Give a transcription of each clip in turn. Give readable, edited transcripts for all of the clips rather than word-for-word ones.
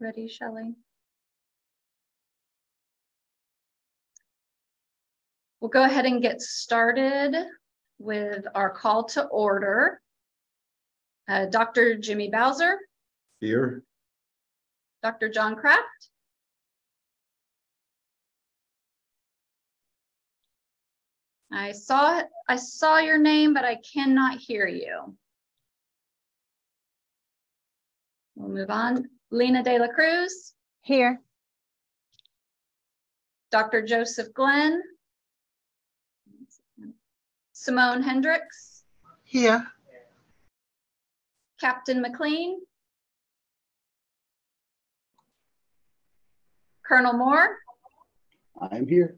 Ready, Shelley? We'll go ahead and get started with our call to order. Dr. Jimmy Bowser. Here. Dr. John Kraft. I saw your name, but I cannot hear you. We'll move on. Lena De La Cruz. Here. Dr. Joseph Glenn. Simone Hendricks. Here. Captain McLean. Colonel Moore. I'm here.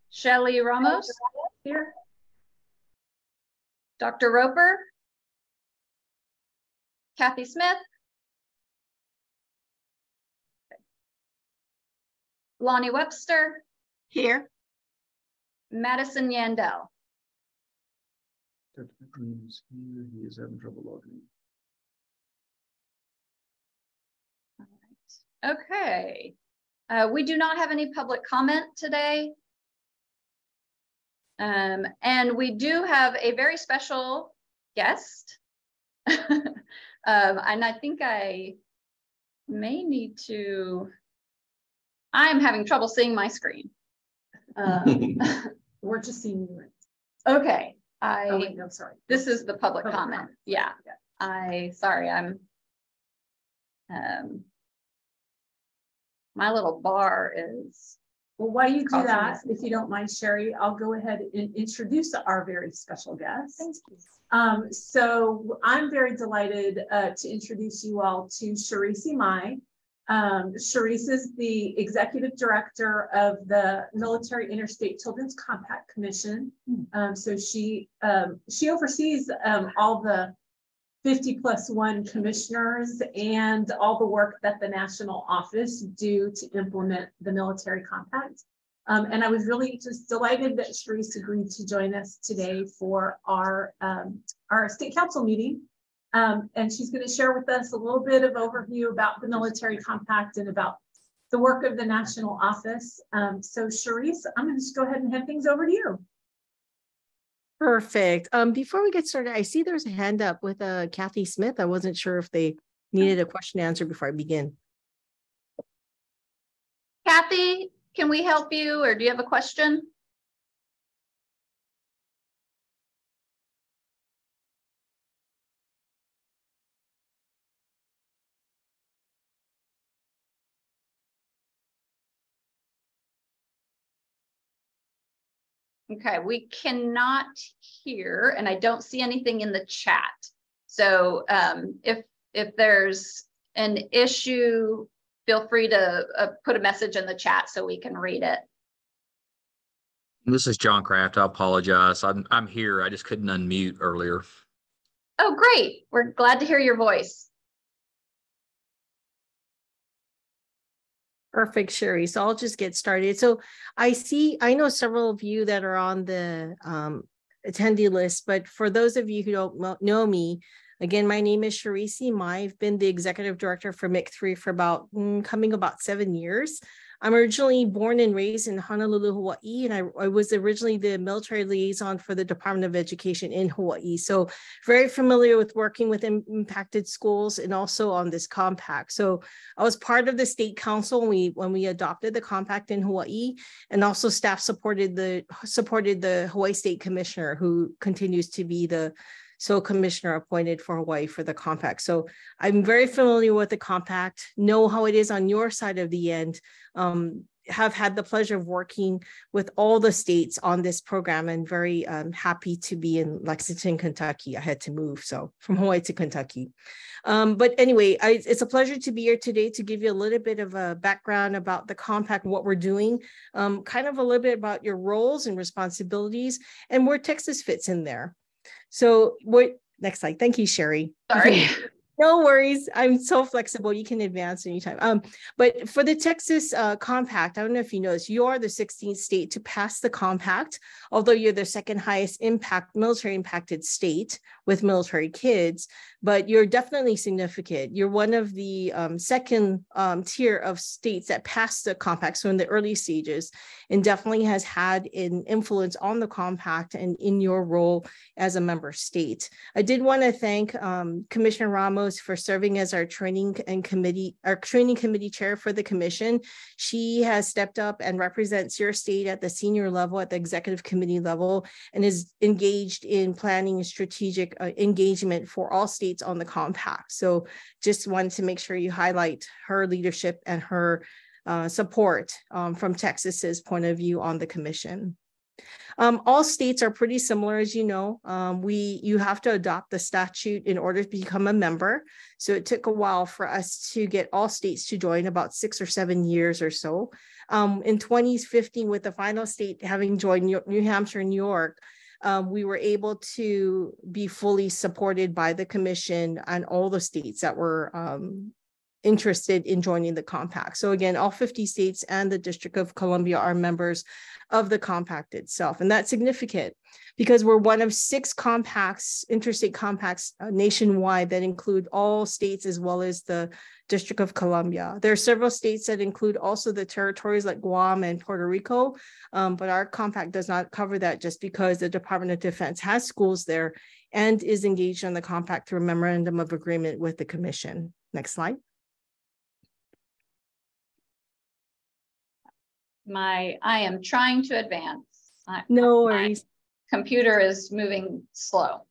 Shelley Ramos. Here. Dr. Roper. Kathy Smith. Lonnie Webster. Here. Madison Yandel. Dr. McLean is here. He is having trouble logging in. All right. Okay. We do not have any public comment today. And we do have a very special guest. And I think I may need to, I'm having trouble seeing my screen. We're just seeing you. Okay. Oh, wait, no, sorry. This is the public comment. comment. Yeah. Sorry, I'm, my little bar is. Well, while you do that, if you don't mind, Sherry, I'll go ahead and introduce our very special guest. Thank you. So I'm very delighted to introduce you all to Sharice Mai. Sharice is the Executive Director of the Military Interstate Children's Compact Commission. So she oversees all the 50+1 commissioners and all the work that the national office do to implement the military compact. And I was really just delighted that Sharice agreed to join us today for our state council meeting. And she's going to share with us a little bit of overview about the military compact and about the work of the national office. So Sharice, I'm going to just go ahead and hand things over to you. Perfect. Before we get started, I see there's a hand up with Kathy Smith. I wasn't sure if they needed a question answered before I begin. Kathy, can we help you, or do you have a question? Okay, we cannot hear, and I don't see anything in the chat. So if there's an issue, feel free to put a message in the chat so we can read it. This is John Kraft. I apologize. I'm here. I just couldn't unmute earlier. Oh, great. We're glad to hear your voice. Perfect, Sherry. So I'll just get started. So I know several of you that are on the attendee list, but for those of you who don't know me, again, my name is Sharice Mai. I've been the executive director for MIC3 for about 7 years. I'm originally born and raised in Honolulu, Hawaii, and I was originally the military liaison for the Department of Education in Hawaii. So very familiar with working with impacted schools and also on this compact. So I was part of the state council when we adopted the compact in Hawaii, and also staff supported the Hawaii State Commissioner, who continues to be the sole commissioner appointed for Hawaii for the compact. So I'm very familiar with the compact, know how it is on your side of the end, have had the pleasure of working with all the states on this program, and very happy to be in Lexington, Kentucky. I had to move, so from Hawaii to Kentucky. But anyway, it's a pleasure to be here today to give you a little bit of a background about the compact, what we're doing, kind of a little bit about your roles and responsibilities, and where Texas fits in there. So next slide. Thank you, Sherry. Sorry. No worries. I'm so flexible. You can advance anytime. But for the Texas compact, I don't know if you know this, you are the 16th state to pass the compact, although you're the second highest military impacted state with military kids, but you're definitely significant. You're one of the second tier of states that passed the compact, so in the early stages, and definitely has had an influence on the compact and in your role as a member state. I did want to thank Commissioner Ramos for serving as our training committee chair for the commission. She has stepped up and represents your state at the senior level, at the executive committee level, and is engaged in planning strategic engagement for all states on the compact. So just wanted to make sure you highlight her leadership and her support from Texas's point of view on the commission. All states are pretty similar, as you know. You have to adopt the statute in order to become a member. So it took a while for us to get all states to join, about 6 or 7 years or so. In 2015, with the final state having joined New Hampshire and New York, we were able to be fully supported by the commission and all the states that were interested in joining the compact. So again, all 50 states and the District of Columbia are members of the compact itself. And that's significant because we're one of 6 compacts, interstate compacts nationwide that include all states as well as the District of Columbia. There are several states that include also the territories like Guam and Puerto Rico, but our compact does not cover that just because the Department of Defense has schools there and is engaged on the compact through a memorandum of agreement with the commission. Next slide. I am trying to advance. No worries. My computer is moving slow.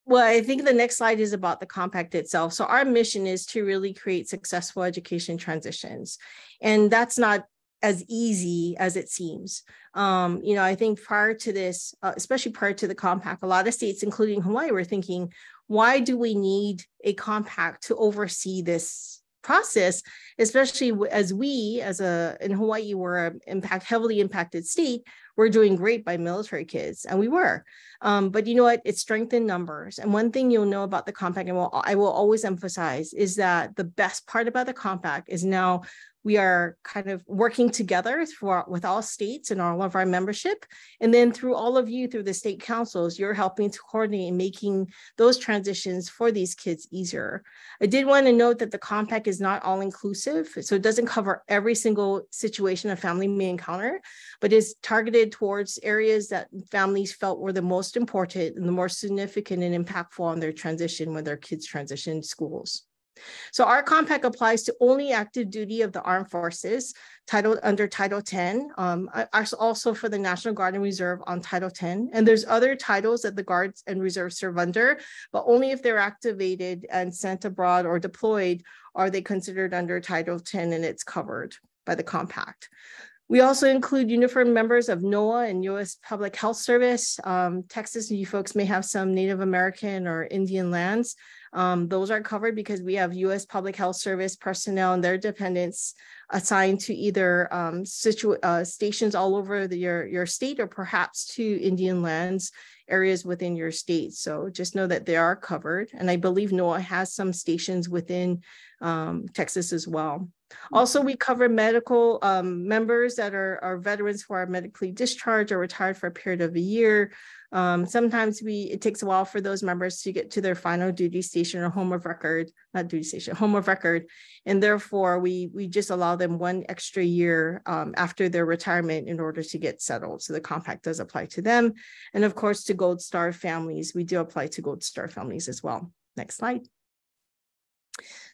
Well, I think the next slide is about the compact itself. So our mission is to really create successful education transitions. And that's not as easy as it seems. I think prior to this, especially prior to the compact, a lot of states, including Hawaii, were thinking, why do we need a compact to oversee this process, especially as in Hawaii, we're heavily impacted state, we're doing great by military kids, and we were. But you know what? It's strength in numbers. And one thing you'll know about the compact, and I will always emphasize, is that the best part about the compact is now we are kind of working together with all states and all of our membership. And then through all of you, through the state councils, you're helping to coordinate and making those transitions for these kids easier. I did want to note that the compact is not all inclusive. So it doesn't cover every single situation a family may encounter, but is targeted towards areas that families felt were the most important and the more significant and impactful on their transition when their kids transition schools. So our compact applies to only active duty of the armed forces under Title 10, also for the National Guard and Reserve on Title 10. And there's other titles that the Guards and Reserve serve under, but only if they're activated and sent abroad or deployed are they considered under Title 10, and it's covered by the compact. We also include uniformed members of NOAA and U.S. Public Health Service. Texas, you folks may have some Native American or Indian lands. Those are covered because we have U.S. Public Health Service personnel and their dependents assigned to either stations all over your state or perhaps to Indian lands areas within your state. So just know that they are covered. And I believe NOAA has some stations within Texas as well. Also, we cover medical members that are veterans who are medically discharged or retired for a period of a year. Sometimes it takes a while for those members to get to their final duty station or home of record, home of record. And therefore, we just allow them 1 extra year after their retirement in order to get settled. So the compact does apply to them. And of course, to Gold Star families, we do apply to Gold Star families as well. Next slide.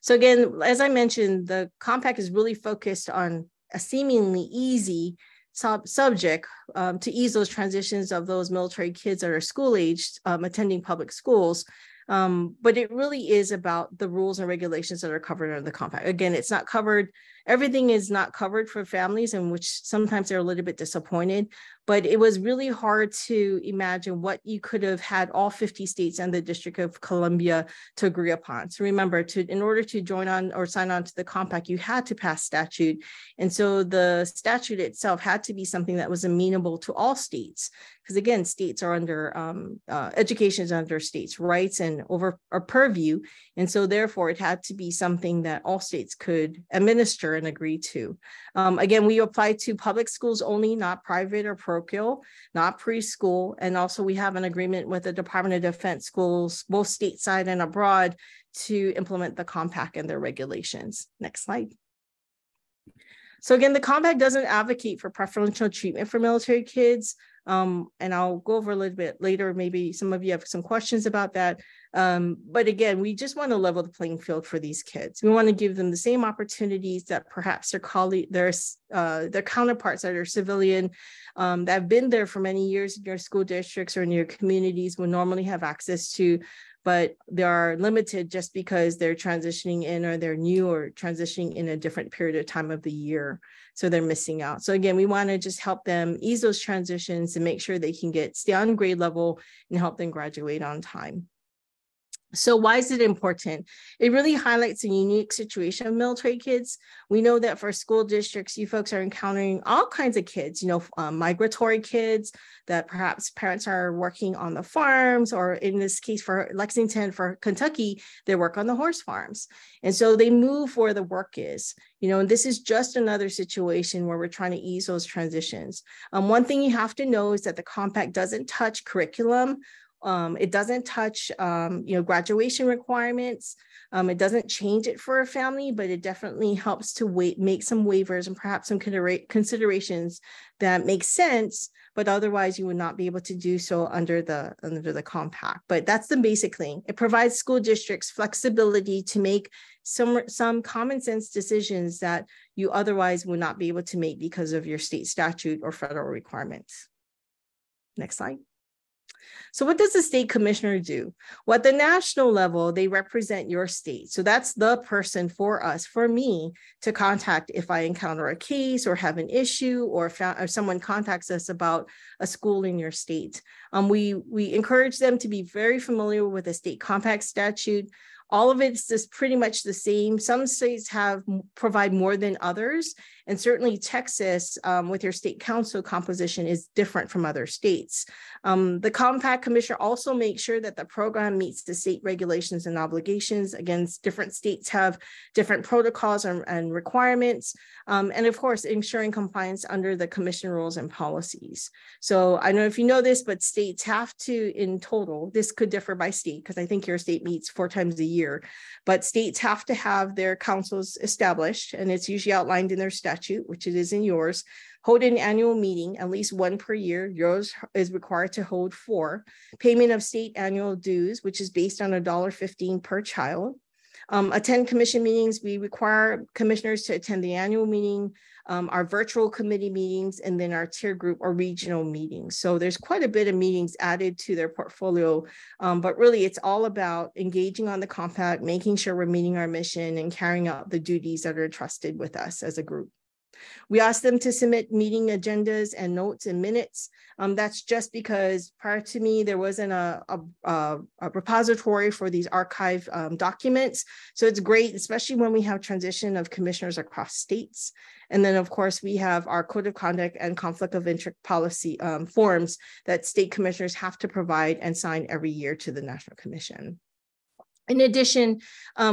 So again, as I mentioned, the compact is really focused on a seemingly easy subject to ease those transitions of those military kids that are school-aged attending public schools. But it really is about the rules and regulations that are covered under the compact. Again, it's not covered everything is not covered for families, and which sometimes they're a little bit disappointed. But it was really hard to imagine what you could have had all 50 states and the District of Columbia to agree upon. So remember, in order to join on or sign on to the compact, you had to pass statute. And so the statute itself had to be something that was amenable to all states. Because again, states are under, education is under states' rights and over our purview. And so therefore it had to be something that all states could administer and agree to. Again, we apply to public schools only, not private or parochial, not preschool. And also we have an agreement with the Department of Defense schools, both stateside and abroad, to implement the compact and their regulations. Next slide. So again, the compact doesn't advocate for preferential treatment for military kids. And I'll go over a little bit later. Maybe some of you have some questions about that. But again, we just want to level the playing field for these kids. We want to give them the same opportunities that perhaps their counterparts that are civilian, that have been there for many years in your school districts or in your communities would normally have access to, but they are limited just because they're transitioning in or they're new or transitioning in a different period of time of the year. So they're missing out. So again, we want to just help them ease those transitions and make sure they can stay on grade level and help them graduate on time. So why is it important? It really highlights the unique situation of military kids. We know that for school districts, you folks are encountering all kinds of kids, migratory kids that perhaps parents are working on the farms, or in this case for Lexington, for Kentucky, they work on the horse farms. And so they move where the work is, and this is just another situation where we're trying to ease those transitions. One thing you have to know is that the compact doesn't touch curriculum. It doesn't touch, graduation requirements. It doesn't change it for a family, but it definitely helps to make some waivers and perhaps some considerations that make sense, but otherwise you would not be able to do so under the compact. But that's the basic thing. It provides school districts flexibility to make some common sense decisions that you otherwise would not be able to make because of your state statute or federal requirements. Next slide. So what does the state commissioner do? Well, at the national level, they represent your state. So that's the person for us, for me, to contact if I encounter a case or have an issue, or if someone contacts us about a school in your state. We encourage them to be very familiar with the state compact statute. All of it's just pretty much the same. Some states provide more than others. And certainly Texas, with your state council composition, is different from other states. The compact commissioner also makes sure that the program meets the state regulations and obligations. Again, different states have different protocols and requirements. And of course, ensuring compliance under the commission rules and policies. So I don't know if you know this, but states have to, in total, this could differ by state, because I think your state meets 4 times a year, but states have to have their councils established, and it's usually outlined in their statute, which it is in yours. Hold an annual meeting, at least 1 per year. Yours is required to hold 4. Payment of state annual dues, which is based on $1.15 per child. Attend commission meetings. We require commissioners to attend the annual meeting, our virtual committee meetings, and then our tier group or regional meetings. So there's quite a bit of meetings added to their portfolio, but really it's all about engaging on the compact, making sure we're meeting our mission and carrying out the duties that are entrusted with us as a group. We ask them to submit meeting agendas and notes and minutes. That's just because prior to me, there wasn't a repository for these archive documents. So it's great, especially when we have transition of commissioners across states. And then of course, we have our code of conduct and conflict of interest policy forms that state commissioners have to provide and sign every year to the National Commission. In addition,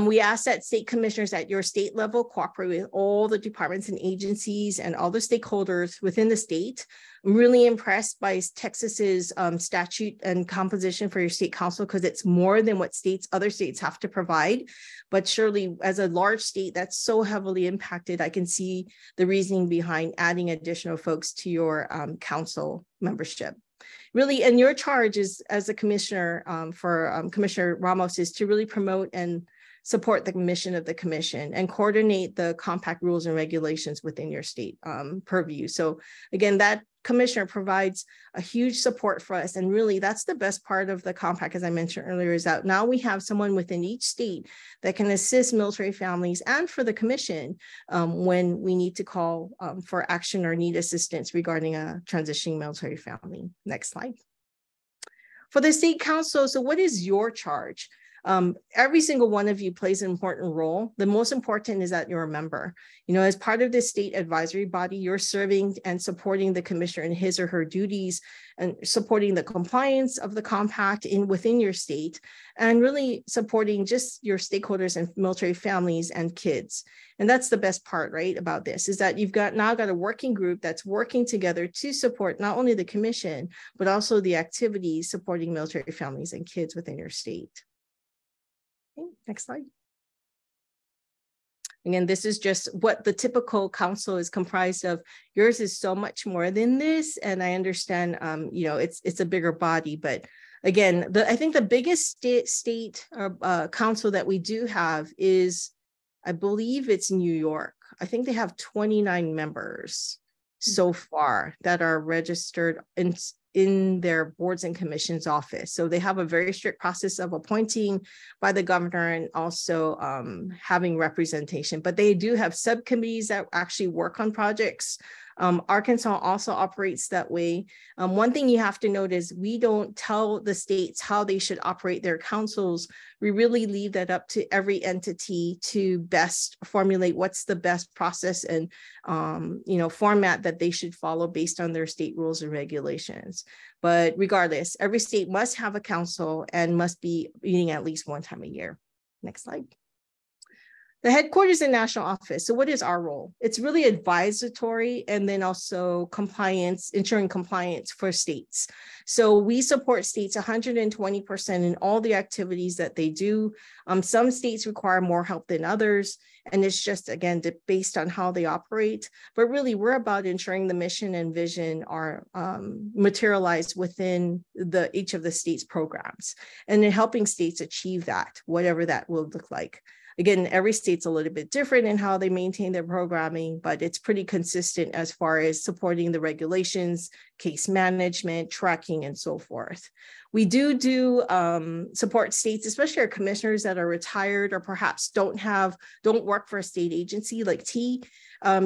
we ask that state commissioners at your state level cooperate with all the departments and agencies and all the stakeholders within the state. I'm really impressed by Texas's statute and composition for your state council, because it's more than what other states have to provide. But surely as a large state that's so heavily impacted, I can see the reasoning behind adding additional folks to your council membership. Really, and your charge is, as a commissioner for Commissioner Ramos, is to really promote and support the mission of the commission and coordinate the compact rules and regulations within your state purview. So again, that commissioner provides a huge support for us. And really, that's the best part of the compact, as I mentioned earlier, is that now we have someone within each state that can assist military families and for the commission when we need to call for action or need assistance regarding a transitioning military family. Next slide. For the state council, so what is your charge? Every single one of you plays an important role. The most important is that you're a member. You know, as part of the state advisory body, you're serving and supporting the commissioner in his or her duties and supporting the compliance of the compact within your state, and really supporting just your stakeholders and military families and kids. And that's the best part, right, about this, is that you've now got a working group that's working together to support not only the commission, but also the activities supporting military families and kids within your state. Okay, next slide. Again, this is just what the typical council is comprised of. Yours is so much more than this, and I understand, you know, it's a bigger body. But again, I think the biggest state council that we do have is, I believe it's New York. I think they have 29 members so far that are registered in their boards and commissions office. So they have a very strict process of appointing by the governor and also having representation, but they do have subcommittees that actually work on projects. Arkansas also operates that way. One thing you have to note is we don't tell the states how they should operate their councils. We really leave that up to every entity to best formulate what's the best process and you know, format that they should follow based on their state rules and regulations. But regardless, every state must have a council and must be meeting at least one time a year. Next slide. The headquarters and national office. So what is our role? It's really advisory and then also compliance, ensuring compliance for states. So we support states 120% in all the activities that they do. Some states require more help than others. And it's just, again, based on how they operate. But really, we're about ensuring the mission and vision are materialized within each of the state's programs and then helping states achieve that, whatever that will look like. Again, every state's a little bit different in how they maintain their programming, but it's pretty consistent as far as supporting the regulations, case management, tracking, and so forth. We do support states, especially our commissioners that are retired or perhaps don't work for a state agency like T.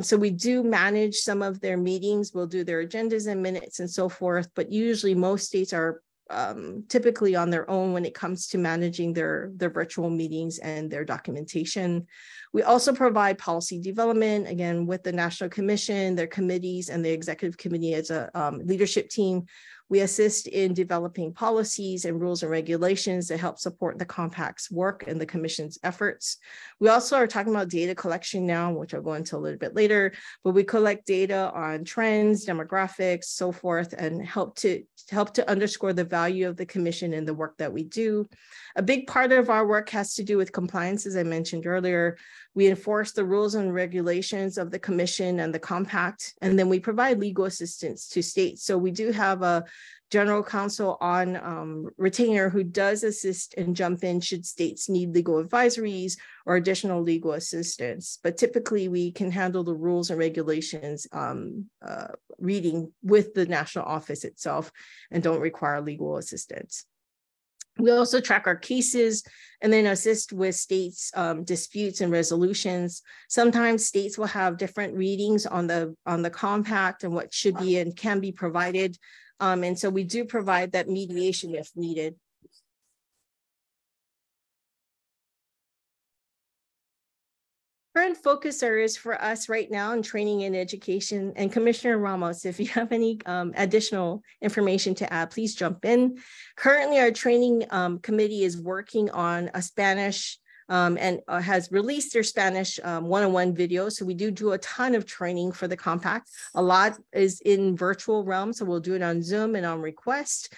So we do manage some of their meetings. We'll do their agendas and minutes and so forth, but usually most states are typically on their own when it comes to managing their virtual meetings and their documentation. We also provide policy development, again, with the National Commission, their committees, and the executive committee as a leadership team. We assist in developing policies and rules and regulations that help support the compact's work and the commission's efforts. We also are talking about data collection now, which I'll go into a little bit later, but we collect data on trends, demographics, so forth, and help to underscore the value of the commission and the work that we do. A big part of our work has to do with compliance, as I mentioned earlier. We enforce the rules and regulations of the commission and the compact, and then we provide legal assistance to states. So we do have a general counsel on retainer who does assist and jump in should states need legal advisories or additional legal assistance. But typically we can handle the rules and regulations reading with the national office itself and don't require legal assistance. We also track our cases and then assist with states' disputes and resolutions. Sometimes states will have different readings on the compact and what should be and can be provided. And so we do provide that mediation if needed. Current focus areas for us right now in training and education, and Commissioner Ramos, if you have any additional information to add, please jump in. Currently, our training committee is working on a Spanish and has released their Spanish one-on-one video. So we do a ton of training for the compact. A lot is in virtual realm. So we'll do it on Zoom and on request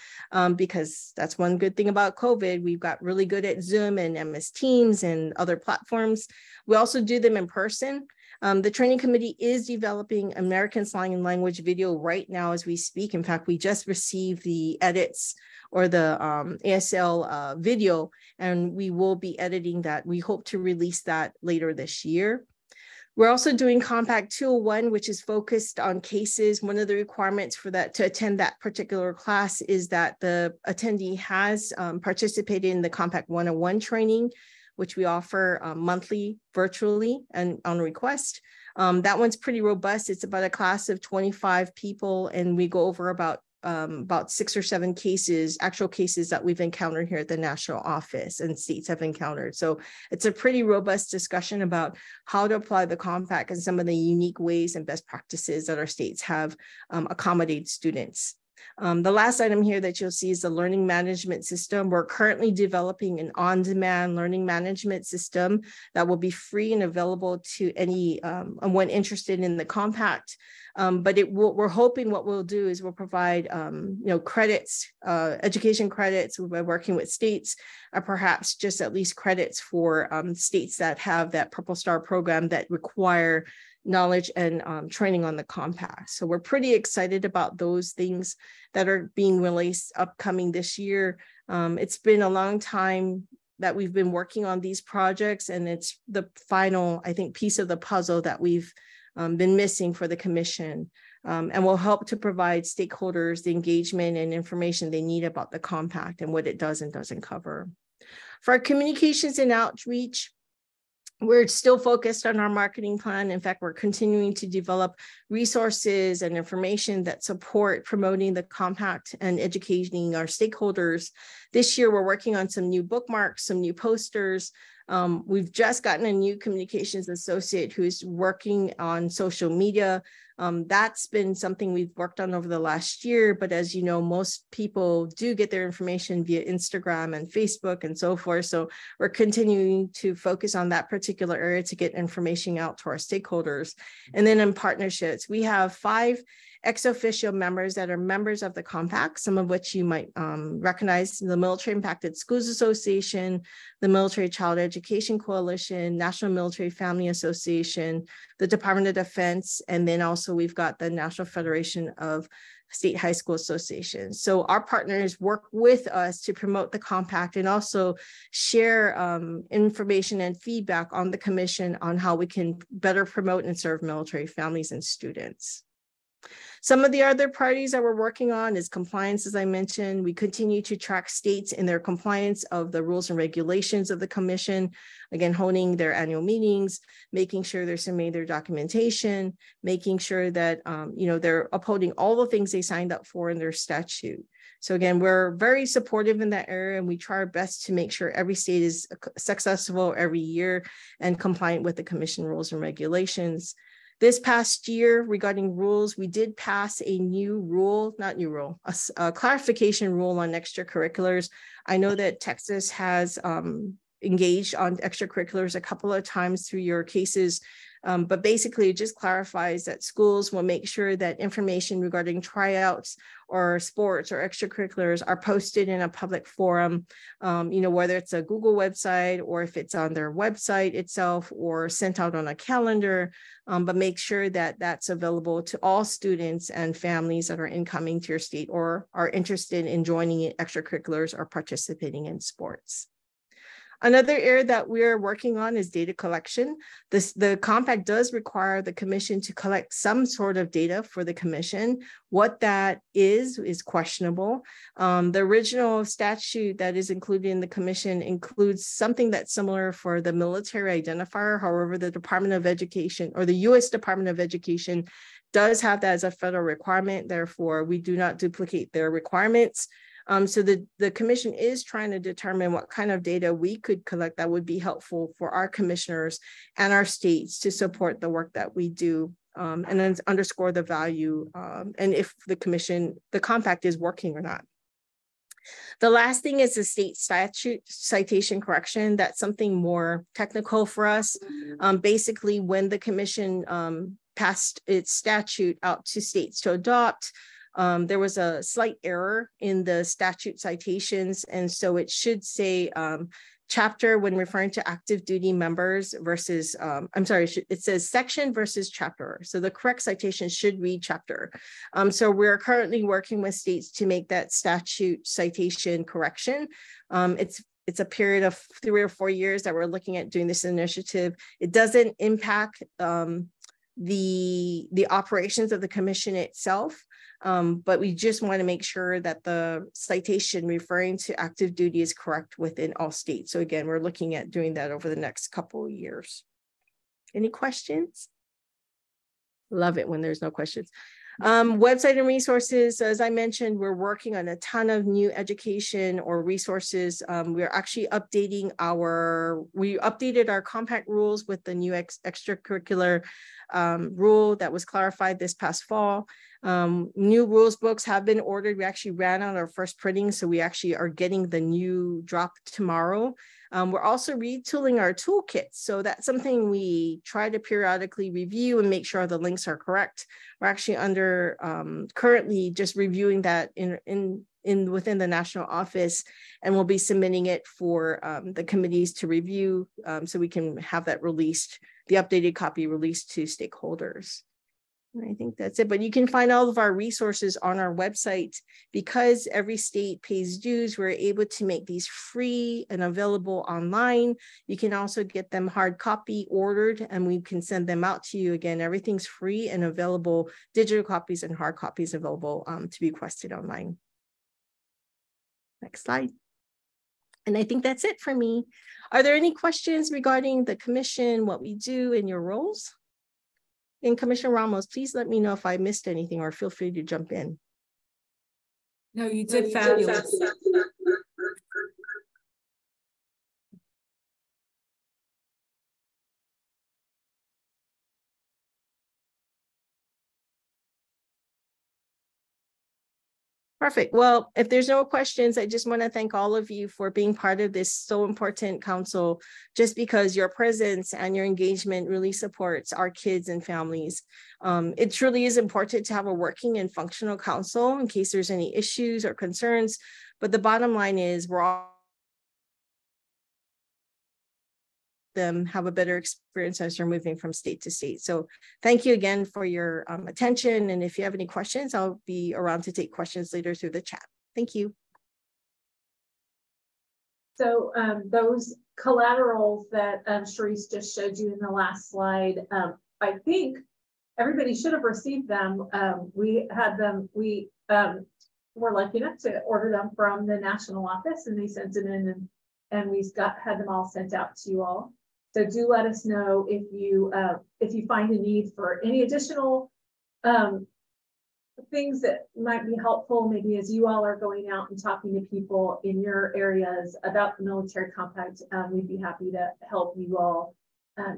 because that's one good thing about COVID. We've got really good at Zoom and MS Teams and other platforms. We also do them in person. The training committee is developing American Slang and Language video right now as we speak. In fact, we just received the edits or the ASL video, and we will be editing that. We hope to release that later this year. We're also doing Compact 201, which is focused on cases. One of the requirements for that to attend that particular class is that the attendee has participated in the Compact 101 training, which we offer monthly virtually and on request. That one's pretty robust. It's about a class of 25 people, and we go over about 6 or 7 cases, actual cases that we've encountered here at the national office and states have encountered. So it's a pretty robust discussion about how to apply the compact and some of the unique ways and best practices that our states have accommodated students. The last item here that you'll see is the learning management system. We're currently developing an on-demand learning management system that will be free and available to anyone interested in the compact. But we're hoping what we'll do is we'll provide credits, education credits by working with states, or perhaps just at least credits for states that have that Purple Star program that require knowledge and training on the compact. So we're pretty excited about those things that are being released upcoming this year. It's been a long time that we've been working on these projects, and it's the final, I think, piece of the puzzle that we've been missing for the commission, and will help to provide stakeholders the engagement and information they need about the compact and what it does and doesn't cover. For our communications and outreach, we're still focused on our marketing plan. In fact, we're continuing to develop resources and information that support promoting the compact and educating our stakeholders. This year, we're working on some new bookmarks, some new posters. We've just gotten a new communications associate who's working on social media. That's been something we've worked on over the last year, but as you know, most people do get their information via Instagram and Facebook and so forth. So we're continuing to focus on that particular area to get information out to our stakeholders. And then in partnerships, we have 5 ex officio members that are members of the compact, some of which you might recognize: the Military Impacted Schools Association, the Military Child Education Coalition, National Military Family Association, the Department of Defense, and then also we've got the National Federation of State High School Associations. So our partners work with us to promote the compact and also share information and feedback on the commission on how we can better promote and serve military families and students. Some of the other priorities that we're working on is compliance, as I mentioned. We continue to track states in their compliance of the rules and regulations of the commission, again, holding their annual meetings, making sure they're submitting their documentation, making sure that they're upholding all the things they signed up for in their statute. So again, we're very supportive in that area, and we try our best to make sure every state is successful every year and compliant with the commission rules and regulations. This past year, regarding rules, we did pass a clarification rule on extracurriculars. I know that Texas has engaged on extracurriculars a couple of times through your cases, but basically it just clarifies that schools will make sure that information regarding tryouts or sports or extracurriculars are posted in a public forum, whether it's a Google website or if it's on their website itself or sent out on a calendar, but make sure that that's available to all students and families that are incoming to your state or are interested in joining extracurriculars or participating in sports. Another area that we're working on is data collection. The compact does require the commission to collect some sort of data for the commission. What that is questionable. The original statute that is included in the commission includes something that's similar for the military identifier. However, the Department of Education or the U.S. Department of Education does have that as a federal requirement. Therefore, we do not duplicate their requirements. So the commission is trying to determine what kind of data we could collect that would be helpful for our commissioners and our states to support the work that we do, and then underscore the value and if the compact is working or not. The last thing is the state statute citation correction. That's something more technical for us. Basically, when the commission passed its statute out to states to adopt, there was a slight error in the statute citations. And so it should say chapter when referring to active duty members versus, it says section versus chapter. So the correct citation should read chapter. So we're currently working with states to make that statute citation correction. it's a period of 3 or 4 years that we're looking at doing this initiative. It doesn't impact the operations of the commission itself, but we just want to make sure that the citation referring to active duty is correct within all states. So again, we're looking at doing that over the next couple of years. Any questions? Love it when there's no questions. Website and resources, as I mentioned, we're working on a ton of new education or resources. We're actually updating we updated our compact rules with the new extracurricular rule that was clarified this past fall. New rules books have been ordered. We actually ran out our first printing, so we actually are getting the new drop tomorrow. We're also retooling our toolkits. So that's something we try to periodically review and make sure the links are correct. We're actually currently just reviewing that within the national office, and we'll be submitting it for the committees to review so we can have that released, the updated copy released to stakeholders. And I think that's it, but you can find all of our resources on our website. Because every state pays dues, we're able to make these free and available online. You can also get them hard copy ordered and we can send them out to you. Again, everything's free and available, digital copies and hard copies available to be requested online. Next slide. And I think that's it for me. Are there any questions regarding the commission, what we do, and your roles? And Commissioner Ramos, please let me know if I missed anything or feel free to jump in. No, you did fabulous. Perfect. Well, if there's no questions, I just want to thank all of you for being part of this so important council, just because your presence and your engagement really supports our kids and families. It truly is important to have a working and functional council in case there's any issues or concerns. But the bottom line is we're all them have a better experience as you're moving from state to state. So thank you again for your attention. And if you have any questions, I'll be around to take questions later through the chat. Thank you. So those collaterals that Sharice just showed you in the last slide, I think everybody should have received them. We had them, we were lucky enough to order them from the national office, and they sent it in, and we had them all sent out to you all. So do let us know if you find a need for any additional things that might be helpful, maybe as you all are going out and talking to people in your areas about the military compact. We'd be happy to help you all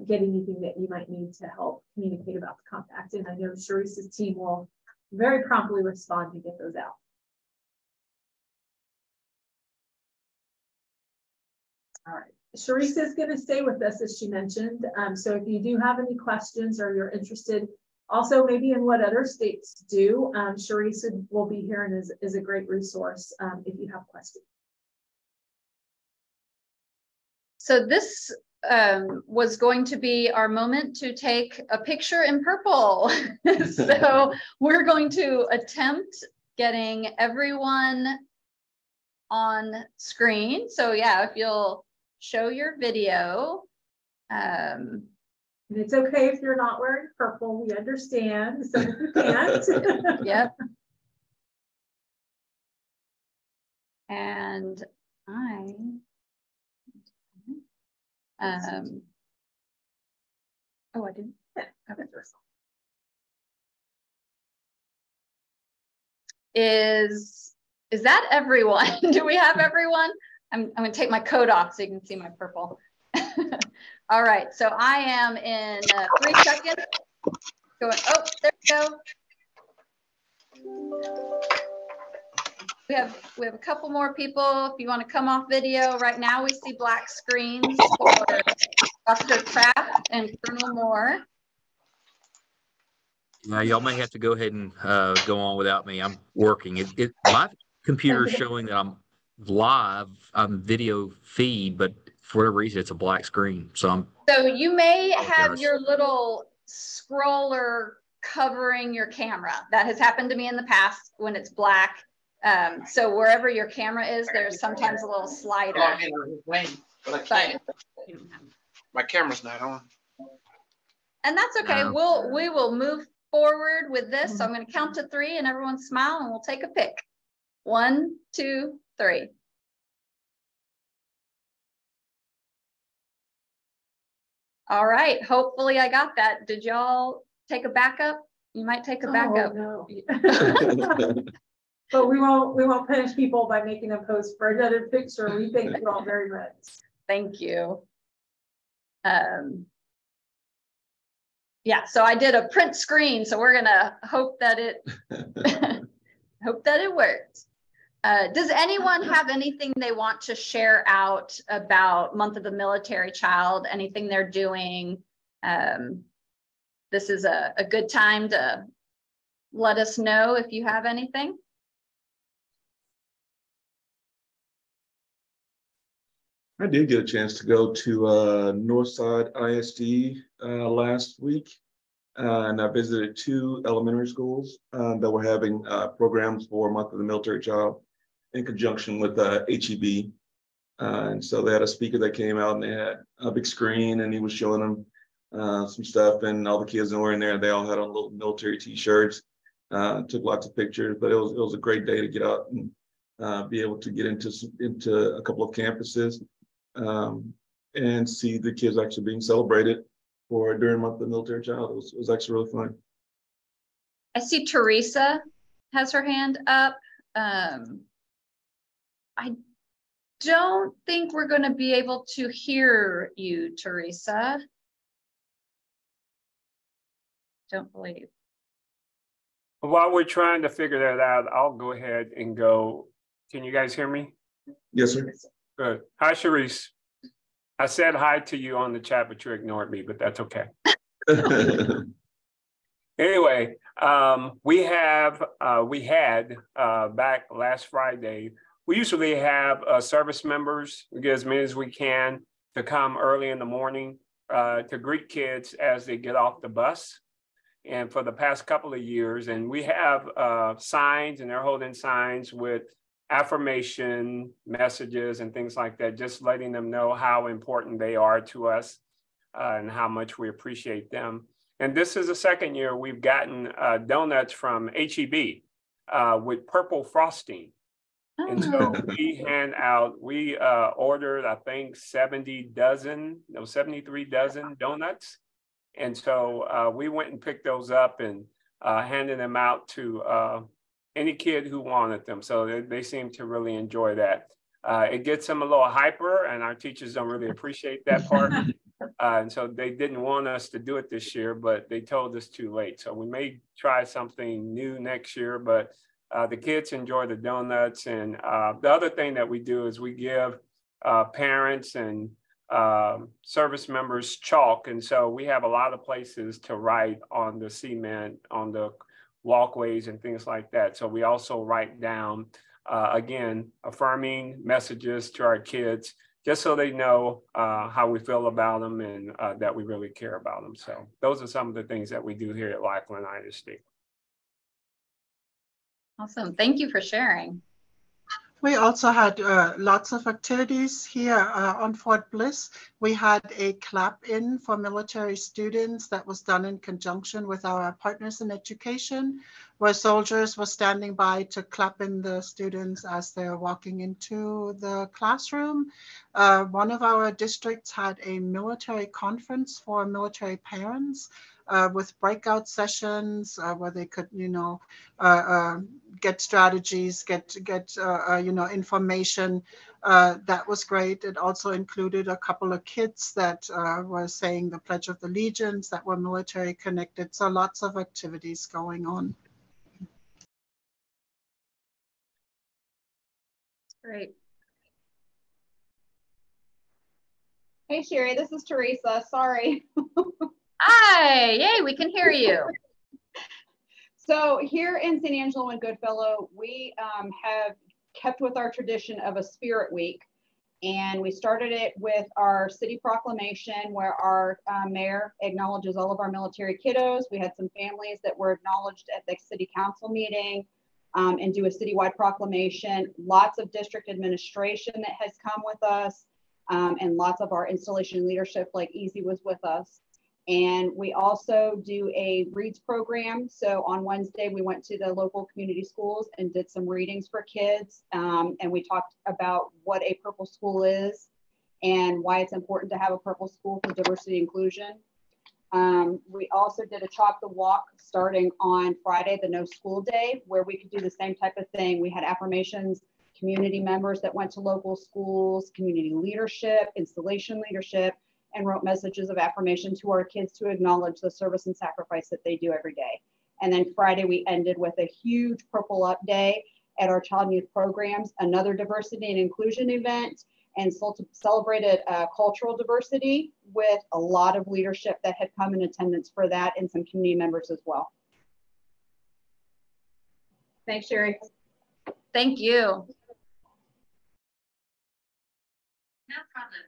get anything that you might need to help communicate about the compact. And I know Sharice's team will very promptly respond to get those out. All right. Sharice is going to stay with us, as she mentioned. So if you do have any questions or you're interested also maybe in what other states do, Sharice will be here and is a great resource if you have questions. So this was going to be our moment to take a picture in purple. So we're going to attempt getting everyone on screen. So yeah, if you'll show your video. And it's okay if you're not wearing purple, we understand. So if you can't. Yep. And oh, I didn't. Okay. Is that everyone? Do we have everyone? I'm going to take my coat off so you can see my purple. All right, so I am in 3 seconds. Going, oh, there we go. We have a couple more people. If you want to come off video, right now we see black screens for Dr. Kraft and Colonel Moore. Yeah, y'all may have to go ahead and go on without me. I'm working. My computer's showing that I'm live on video feed, but for whatever reason, it's a black screen. So you may have your little scroller covering your camera. That has happened to me in the past when it's black. So wherever your camera is, there's sometimes a little slider. But I can't. My camera's not on. And that's okay. We will move forward with this. So I'm going to count to 3 and everyone smile and we'll take a pic. 1, 2, 3. All right. Hopefully I got that. Did y'all take a backup? You might take a backup. Oh, no. But we won't punish people by making them post for another picture. We thank you all very much. Thank you. Yeah, so I did a print screen, so we're gonna hope that it works. Does anyone have anything they want to share out about Month of the Military Child? Anything they're doing? This is a good time to let us know if you have anything. I did get a chance to go to Northside ISD last week, and I visited 2 elementary schools that were having programs for Month of the Military Child in conjunction with HEB. And so they had a speaker that came out and they had a big screen and he was showing them some stuff, and all the kids that were in there, they all had on little military t-shirts, took lots of pictures, but it was a great day to get out and be able to get into a couple of campuses. And see the kids actually being celebrated during Month of the Military Child. It was actually really fun. I see Teresa has her hand up. I don't think we're going to be able to hear you, Teresa. Don't believe. While we're trying to figure that out, I'll go ahead and go. Can you guys hear me? Yes, sir. Good. Hi, Sharice. I said hi to you on the chat, but you ignored me, but that's okay. Anyway, we had back last Friday, we usually have service members, we get as many as we can to come early in the morning to greet kids as they get off the bus. And for the past couple of years, and we have signs, and they're holding signs with affirmation messages and things like that, just letting them know how important they are to us and how much we appreciate them. And this is the second year we've gotten donuts from HEB with purple frosting. Oh. And so we ordered, I think, 73 dozen donuts. And so we went and picked those up and handed them out to any kid who wanted them. So they seem to really enjoy that. It gets them a little hyper, and our teachers don't really appreciate that part. And so they didn't want us to do it this year, but they told us too late. So we may try something new next year, but the kids enjoy the donuts. And the other thing that we do is we give parents and service members chalk. And so we have a lot of places to write on the cement, on the walkways and things like that. So we also write down, again, affirming messages to our kids, just so they know how we feel about them and that we really care about them. So those are some of the things that we do here at Lackland ISD. Awesome. Thank you for sharing. We also had lots of activities here on Fort Bliss. We had a clap-in for military students that was done in conjunction with our partners in education, where soldiers were standing by to clap in the students as they're walking into the classroom. One of our districts had a military conference for military parents, with breakout sessions where they could, get strategies, get information. That was great. It also included a couple of kids that were saying the Pledge of Allegiance that were military connected. So lots of activities going on. Great. Hey, Sherry, this is Teresa. Sorry. Hi, yay, we can hear you. So here in San Angelo and Goodfellow, we have kept with our tradition of a Spirit Week. And we started it with our city proclamation where our mayor acknowledges all of our military kiddos. We had some families that were acknowledged at the city council meeting. and do a citywide proclamation. Lots of district administration that has come with us, and lots of our installation leadership, like Easy was with us. And we also do a reads program. So on Wednesday, we went to the local community schools and did some readings for kids. And we talked about what a purple school is and why it's important to have a purple school for diversity inclusion. We also did a Chalk the Walk starting on Friday, the no school day, where we could do the same type of thing. We had affirmations, community members that went to local schools, community leadership, installation leadership, and wrote messages of affirmation to our kids to acknowledge the service and sacrifice that they do every day. And then Friday, we ended with a huge Purple Up Day at our child and youth programs, another diversity and inclusion event, and celebrated cultural diversity with a lot of leadership that had come in attendance for that and some community members as well. Thanks, Sherry. Thank you. No problem.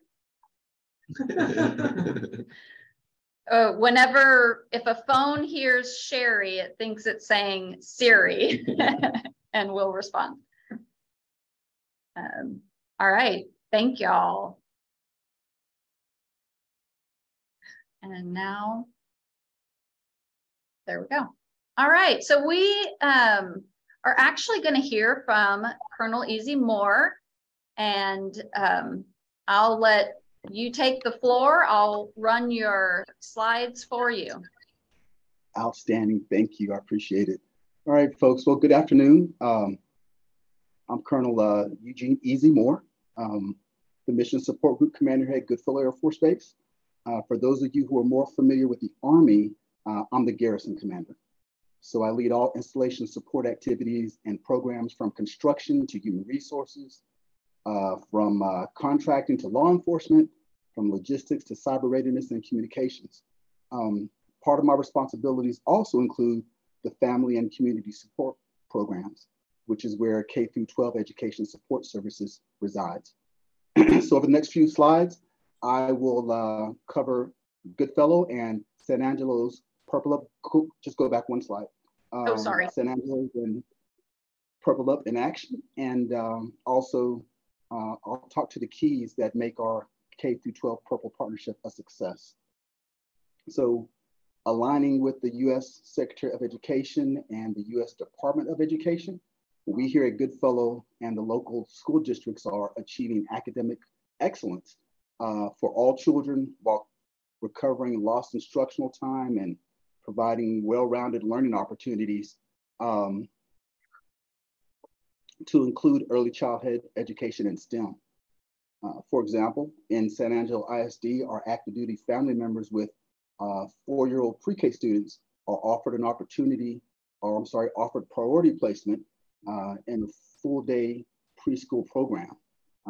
Whenever, if a phone hears Sherry, it thinks it's saying Siri and will respond. All right, thank y'all. And now, there we go. All right, so we are actually going to hear from Colonel Easy Moore, and I'll let you take the floor. I'll run your slides for you. Outstanding. Thank you. I appreciate it. All right, folks. Well, good afternoon. I'm Colonel Eugene Easy Moore, the Mission Support Group Commander here at Goodfellow Air Force Base. For those of you who are more familiar with the Army, I'm the Garrison Commander. So I lead all installation support activities and programs from construction to human resources, from contracting to law enforcement, from logistics to cyber readiness and communications. Part of my responsibilities also include the family and community support programs, which is where K through 12 education support services resides. So over the next few slides, I will cover Goodfellow and San Angelo's Purple Up. Just go back one slide. Oh, sorry. San Angelo's and Purple Up in action, and also I'll talk to the keys that make our K through 12 Purple Partnership a success. So aligning with the U.S. Secretary of Education and the U.S. Department of Education, we here at Goodfellow and the local school districts are achieving academic excellence for all children while recovering lost instructional time and providing well-rounded learning opportunities to include early childhood education in STEM. For example, in San Angelo ISD, our active duty family members with 4-year-old pre-K students are offered an opportunity, or I'm sorry, offered priority placement in a full-day preschool program.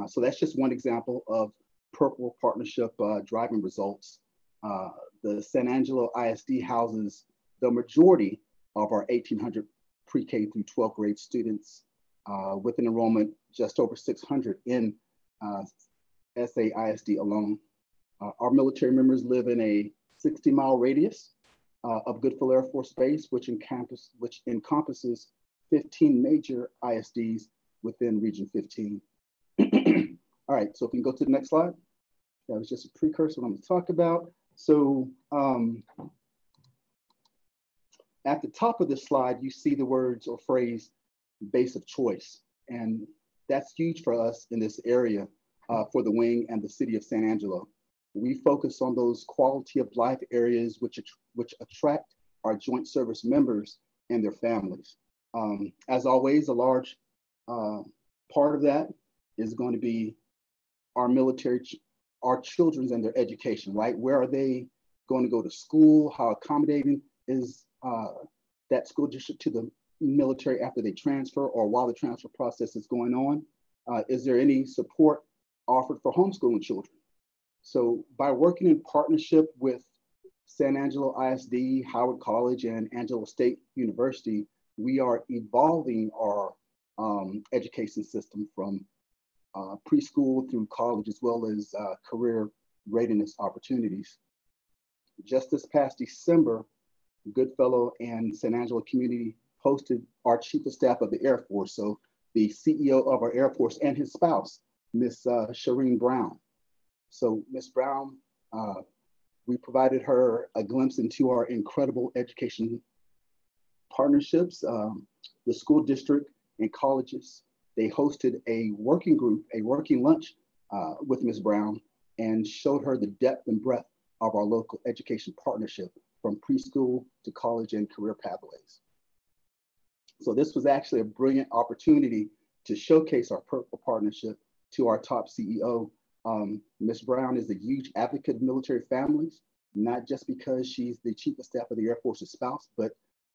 So that's just one example of Purple Partnership driving results. The San Angelo ISD houses the majority of our 1,800 pre-K through 12th grade students with an enrollment just over 600 in SAISD alone. Our military members live in a 60-mile radius of Goodfellow Air Force Base, which encompasses 15 major ISDs within Region 15. All right, so if we can go to the next slide. That was just a precursor of what I'm going to talk about. So at the top of this slide, you see the words or phrase base of choice. And that's huge for us in this area for the wing and the city of San Angelo. We focus on those quality of life areas which attract our joint service members and their families. As always, a large part of that is going to be our military, our children's and their education, right? Where are they going to go to school? How accommodating is that school district to the military after they transfer or while the transfer process is going on? Is there any support offered for homeschooling children? So by working in partnership with San Angelo ISD, Howard College, and Angelo State University, we are evolving our education system from preschool through college, as well as career readiness opportunities. Just this past December, Goodfellow and San Angelo Community hosted our Chief of Staff of the Air Force, so the CEO of our Air Force and his spouse, Miss Shireen Brown. So Miss Brown, we provided her a glimpse into our incredible education partnerships. The school district and colleges, they hosted a working group, a working lunch with Ms. Brown, and showed her the depth and breadth of our local education partnership from preschool to college and career pathways. So this was actually a brilliant opportunity to showcase our Purple partnership to our top CEO. Ms. Brown is a huge advocate of military families, not just because she's the Chief of Staff of the Air Force's spouse, but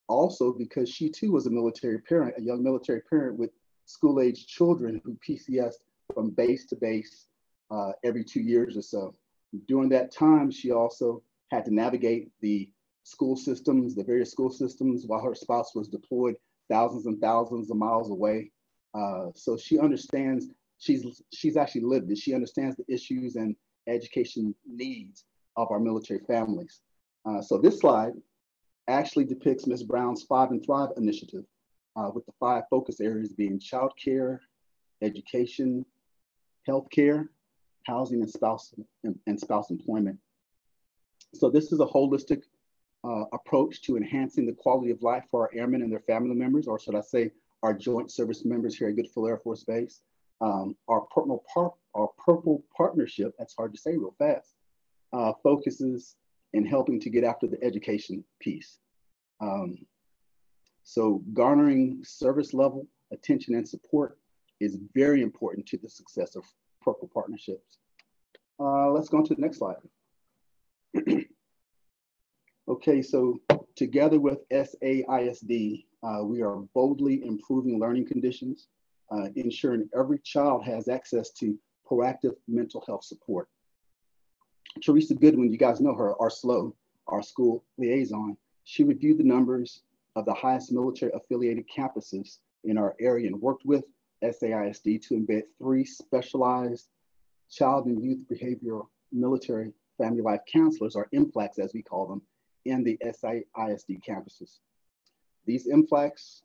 also because she too was a military parent, a young military parent with school-age children who PCSed from base to base every 2 years or so. During that time, she also had to navigate the school systems, the various school systems, while her spouse was deployed thousands and thousands of miles away. So she understands, she's actually lived it. She understands the issues and education needs of our military families. So this slide actually depicts Ms. Brown's 5 and Thrive initiative, with the 5 focus areas being childcare, education, healthcare, housing, and spouse employment. So this is a holistic approach to enhancing the quality of life for our airmen and their family members, or should I say, our joint service members here at Goodfellow Air Force Base. Our Purple partnership, that's hard to say real fast, focuses in helping to get after the education piece. So garnering service level attention and support is very important to the success of Purple partnerships. Let's go on to the next slide. Okay, so together with SAISD, we are boldly improving learning conditions, ensuring every child has access to proactive mental health support. Teresa Goodwin, you guys know her, our SLO, our school liaison. She reviewed the numbers of the highest military affiliated campuses in our area and worked with SAISD to embed 3 specialized child and youth behavioral military family life counselors, or MFLACs as we call them, in the SAISD campuses. These MFLACs,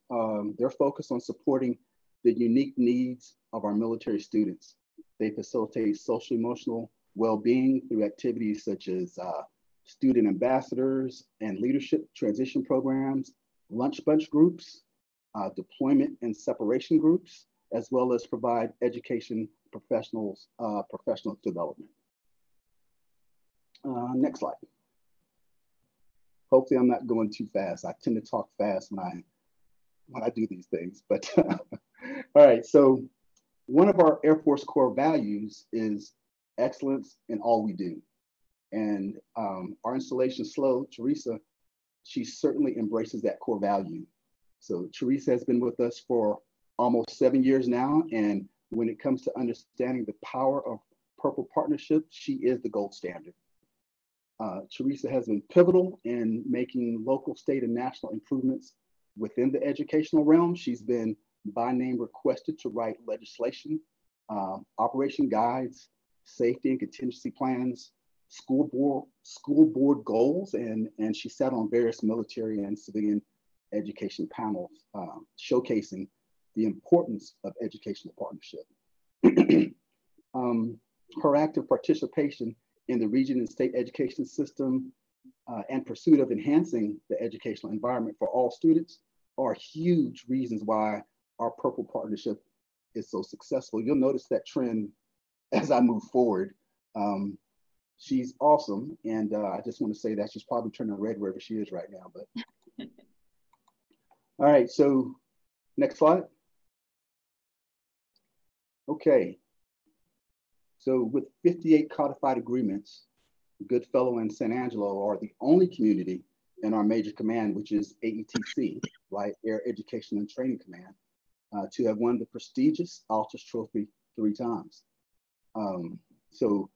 they're focused on supporting the unique needs of our military students. They facilitate social emotional well-being through activities such as student ambassadors and leadership transition programs, lunch bunch groups, deployment and separation groups, as well as provide education professional development. Next slide. Hopefully I'm not going too fast. I tend to talk fast when I do these things, but all right. So one of our Air Force core values is excellence in all we do. And our installation SLO, Teresa, she certainly embraces that core value. So Teresa has been with us for almost 7 years now. And when it comes to understanding the power of Purple Partnership, she is the gold standard. Teresa has been pivotal in making local, state, and national improvements within the educational realm. She's been by name requested to write legislation, operation guides, safety and contingency plans, school board goals, and she sat on various military and civilian education panels, showcasing the importance of educational partnership. Her active participation in the region and state education system and pursuit of enhancing the educational environment for all students are huge reasons why our Purple partnership is so successful. You'll notice that trend as I move forward. She's awesome, and I just want to say that she's probably turning red wherever she is right now. But all right, so next slide. Okay. So with 58 codified agreements, Goodfellow and San Angelo are the only community in our major command, which is AETC, right, Air Education and Training Command, to have won the prestigious Altus Trophy 3 times. So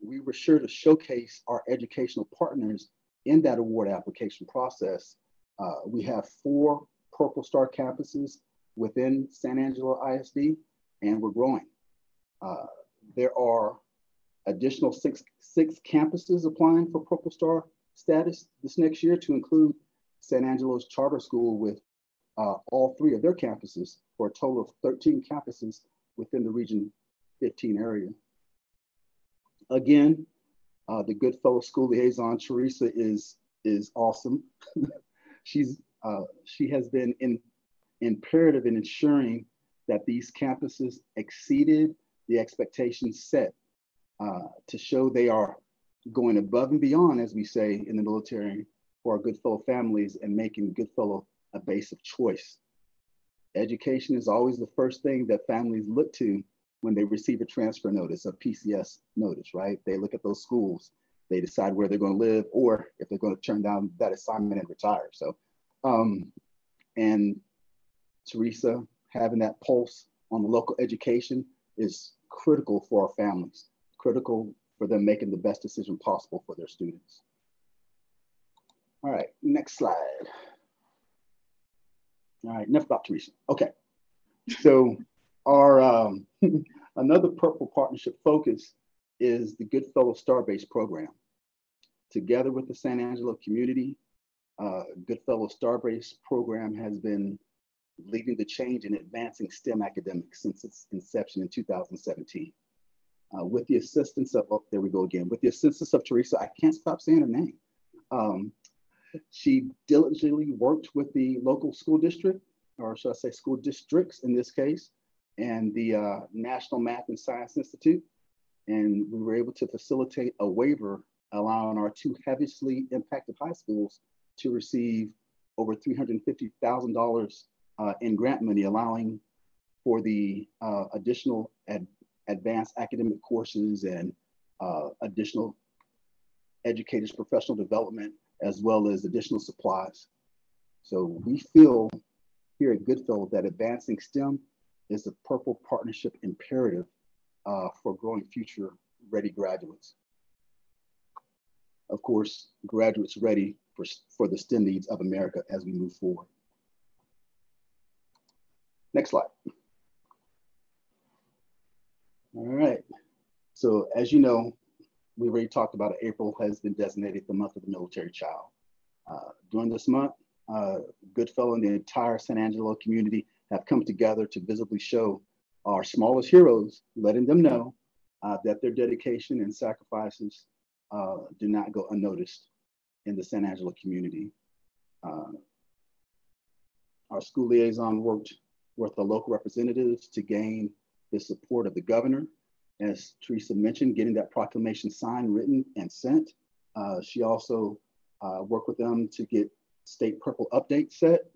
we were sure to showcase our educational partners in that award application process. We have 4 Purple Star campuses within San Angelo ISD, and we're growing. There are additional six campuses applying for Purple Star status this next year, to include San Angelo's charter school with all 3 of their campuses for a total of 13 campuses within the Region 15 area. Again, the Goodfellow School Liaison, Teresa, is awesome. She has been imperative in ensuring that these campuses exceeded the expectations set to show they are going above and beyond, as we say in the military, for our Goodfellow families and making Goodfellow a base of choice. Education is always the first thing that families look to when they receive a transfer notice, a PCS notice, right? They look at those schools, they decide where they're going to live, or if they're going to turn down that assignment and retire. So, and Teresa having that pulse on the local education is critical for our families, critical for them making the best decision possible for their students. All right, next slide. All right, enough about Teresa. Okay, so our another Purple Partnership focus is the Goodfellow Star-Based program. Together with the San Angelo community, Goodfellow Star-Based program has been leading the change in advancing STEM academics since its inception in 2017. With the assistance of, oh, there we go again, with the assistance of Teresa, I can't stop saying her name. She diligently worked with the local school district, or should I say school districts in this case, and the National Math and Science Institute. And we were able to facilitate a waiver allowing our 2 heavily impacted high schools to receive over $350,000 in grant money, allowing for the additional advanced academic courses and additional educators' professional development, as well as additional supplies. So we feel here at Goodfellow that advancing STEM is a Purple Partnership imperative for growing future ready graduates. Of course, graduates ready for the STEM needs of America as we move forward. Next slide. All right, so as you know, we already talked about it. April has been designated the month of the military child. During this month, Goodfellow and the entire San Angelo community have come together to visibly show our smallest heroes, letting them know that their dedication and sacrifices do not go unnoticed in the San Angelo community. Our school liaison worked with the local representatives to gain the support of the governor. As Teresa mentioned, getting that proclamation signed, written, and sent. She also worked with them to get state Purple update set.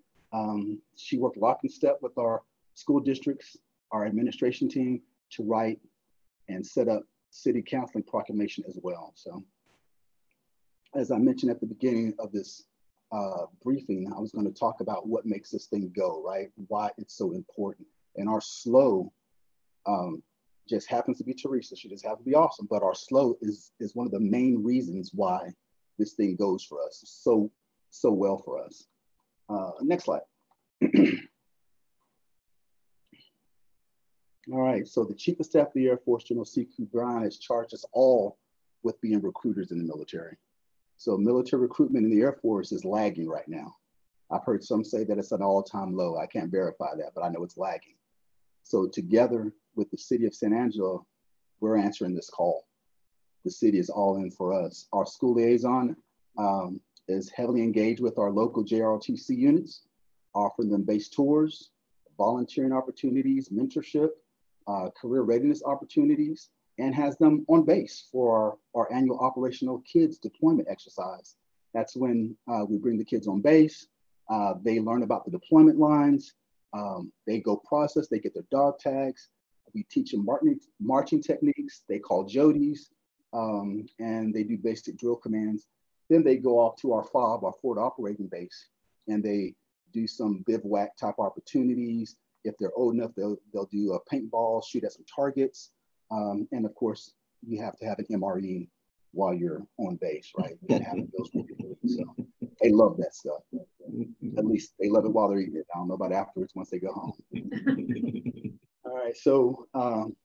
She worked lock and step with our school districts, our administration team, to write and set up city council proclamation as well. So as I mentioned at the beginning of this briefing, I was going to talk about what makes this thing go, right? Why it's so important. And our slow just happens to be Teresa. She just happens to be awesome, but our slow is one of the main reasons why this thing goes for us so well for us. Next slide. All right, so the Chief of Staff of the Air Force, General C.Q. Brown, has charged us all with being recruiters in the military. So military recruitment in the Air Force is lagging right now. I've heard some say that it's an all-time low. I can't verify that, but I know it's lagging. So together with the city of San Angelo, we're answering this call. The city is all in for us. Our school liaison is heavily engaged with our local JROTC units, offering them base tours, volunteering opportunities, mentorship, career readiness opportunities, and has them on base for our annual operational kids deployment exercise. That's when we bring the kids on base. They learn about the deployment lines. They go process, they get their dog tags. We teach them marching techniques. They call Jodies, and they do basic drill commands. Then they go off to our FOB, our forward operating base, and they do some bivouac type opportunities. If they're old enough, they'll do a paintball, shoot at some targets. And of course, you have to have an MRE while you're on base, right? You gotta have those. So they love that stuff. At least they love it while they're eating it. I don't know about afterwards once they go home. All right, so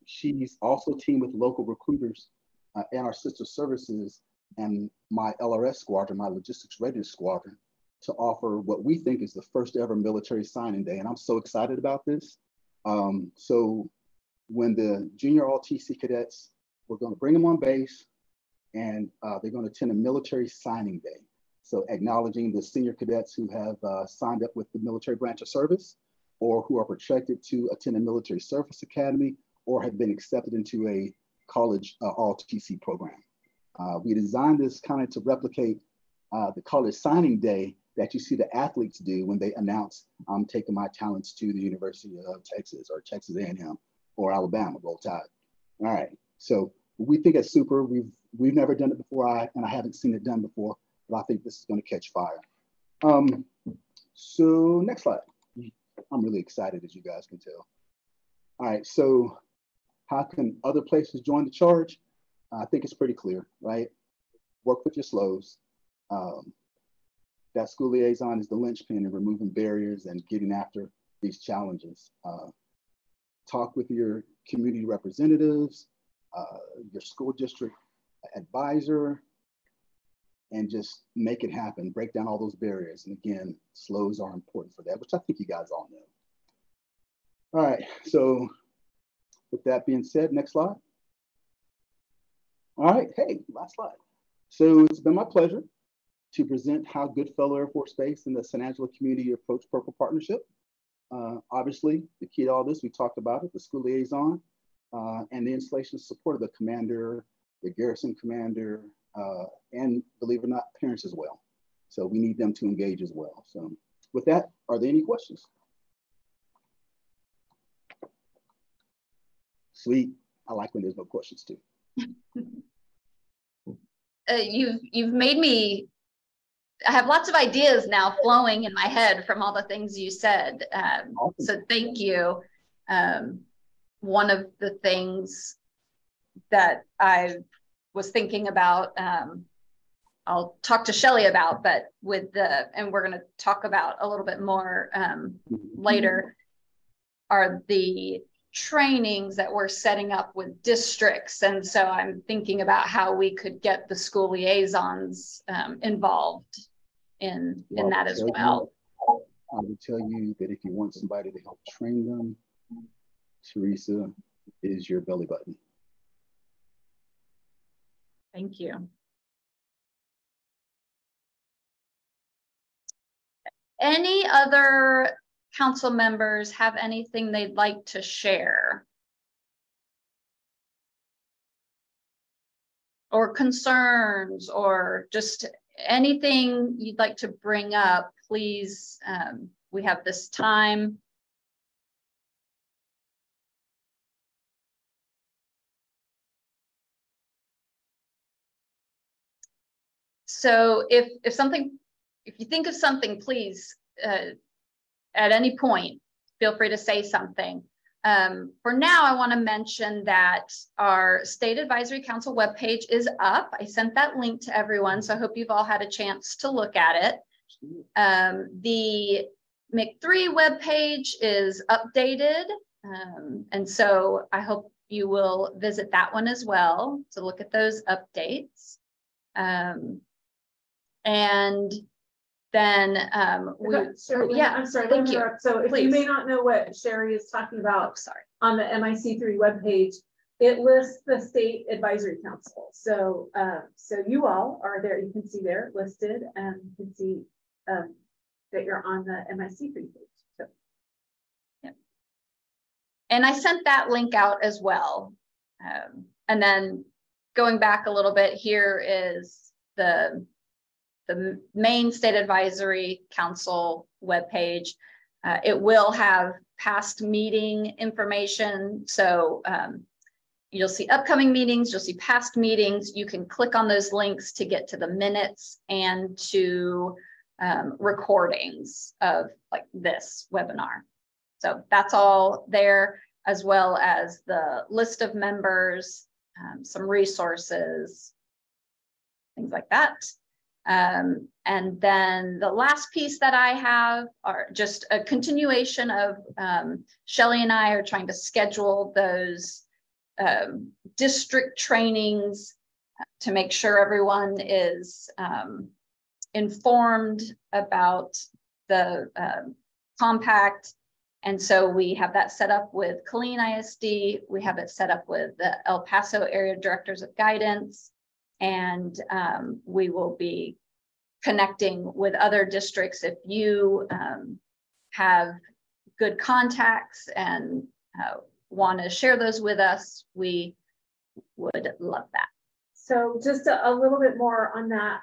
she's also teamed with local recruiters and our sister services and my LRS squadron, my logistics readiness squadron, to offer what we think is the first ever military signing day. And I'm so excited about this. So when the junior ROTC cadets, we're going to bring them on base, and they're going to attend a military signing day. So acknowledging the senior cadets who have signed up with the military branch of service, or who are projected to attend a military service academy, or have been accepted into a college ROTC program. We designed this kind of to replicate the college signing day that you see the athletes do when they announce, I'm taking my talents to the University of Texas or Texas A&M or Alabama, Roll Tide. All right, so we think it's super. We've never done it before, and I haven't seen it done before, but I think this is going to catch fire. So next slide. I'm really excited, as you guys can tell. All right, so how can other places join the charge? I think it's pretty clear, right? Work with your SLOs. That school liaison is the linchpin in removing barriers and getting after these challenges. Talk with your community representatives, your school district advisor, and just make it happen. Break down all those barriers. And again, SLOs are important for that, which I think you guys all know. All right, so with that being said, next slide. All right, hey, last slide. So it's been my pleasure to present how Goodfellow Air Force Base and the San Angelo community approach Purple Partnership. Obviously, the key to all this, we talked about it, the school liaison, and the installation support of the commander, the garrison commander, and believe it or not, parents as well. So we need them to engage as well. So with that, are there any questions? Sweet, I like when there's no questions too. You've made me, I have lots of ideas now flowing in my head from all the things you said. Awesome. So thank you. One of the things that I was thinking about, I'll talk to Shelly about, but with the, and we're going to talk about a little bit more later, are the trainings that we're setting up with districts. And so I'm thinking about how we could get the school liaisons involved in that as well. I would tell you that if you want somebody to help train them, Teresa is your belly button. Thank you. Any other council members have anything they'd like to share? Or concerns, or just anything you'd like to bring up, please. We have this time. So if you think of something, please, at any point, feel free to say something. For now, I want to mention that our State Advisory Council webpage is up. I sent that link to everyone, so I hope you've all had a chance to look at it. The MIC3 webpage is updated, and so I hope you will visit that one as well to look at those updates. And then I'm sorry, thank you. So if you may not know what Sherry is talking about, on the MIC3 webpage, it lists the State Advisory Council. So so you all are there, you can see there listed, and you can see that you're on the MIC3 page. So yeah. And I sent that link out as well. And then going back a little bit, here is the main State Advisory Council webpage. It will have past meeting information. So you'll see upcoming meetings, you'll see past meetings. You can click on those links to get to the minutes and to recordings of like this webinar. So that's all there, as well as the list of members, some resources, things like that. And then the last piece that I have are just a continuation of Shelly and I are trying to schedule those district trainings to make sure everyone is informed about the compact. And so we have that set up with Killeen ISD. We have it set up with the El Paso Area Directors of Guidance. And we will be connecting with other districts. If you have good contacts and want to share those with us, we would love that. So just a little bit more on that.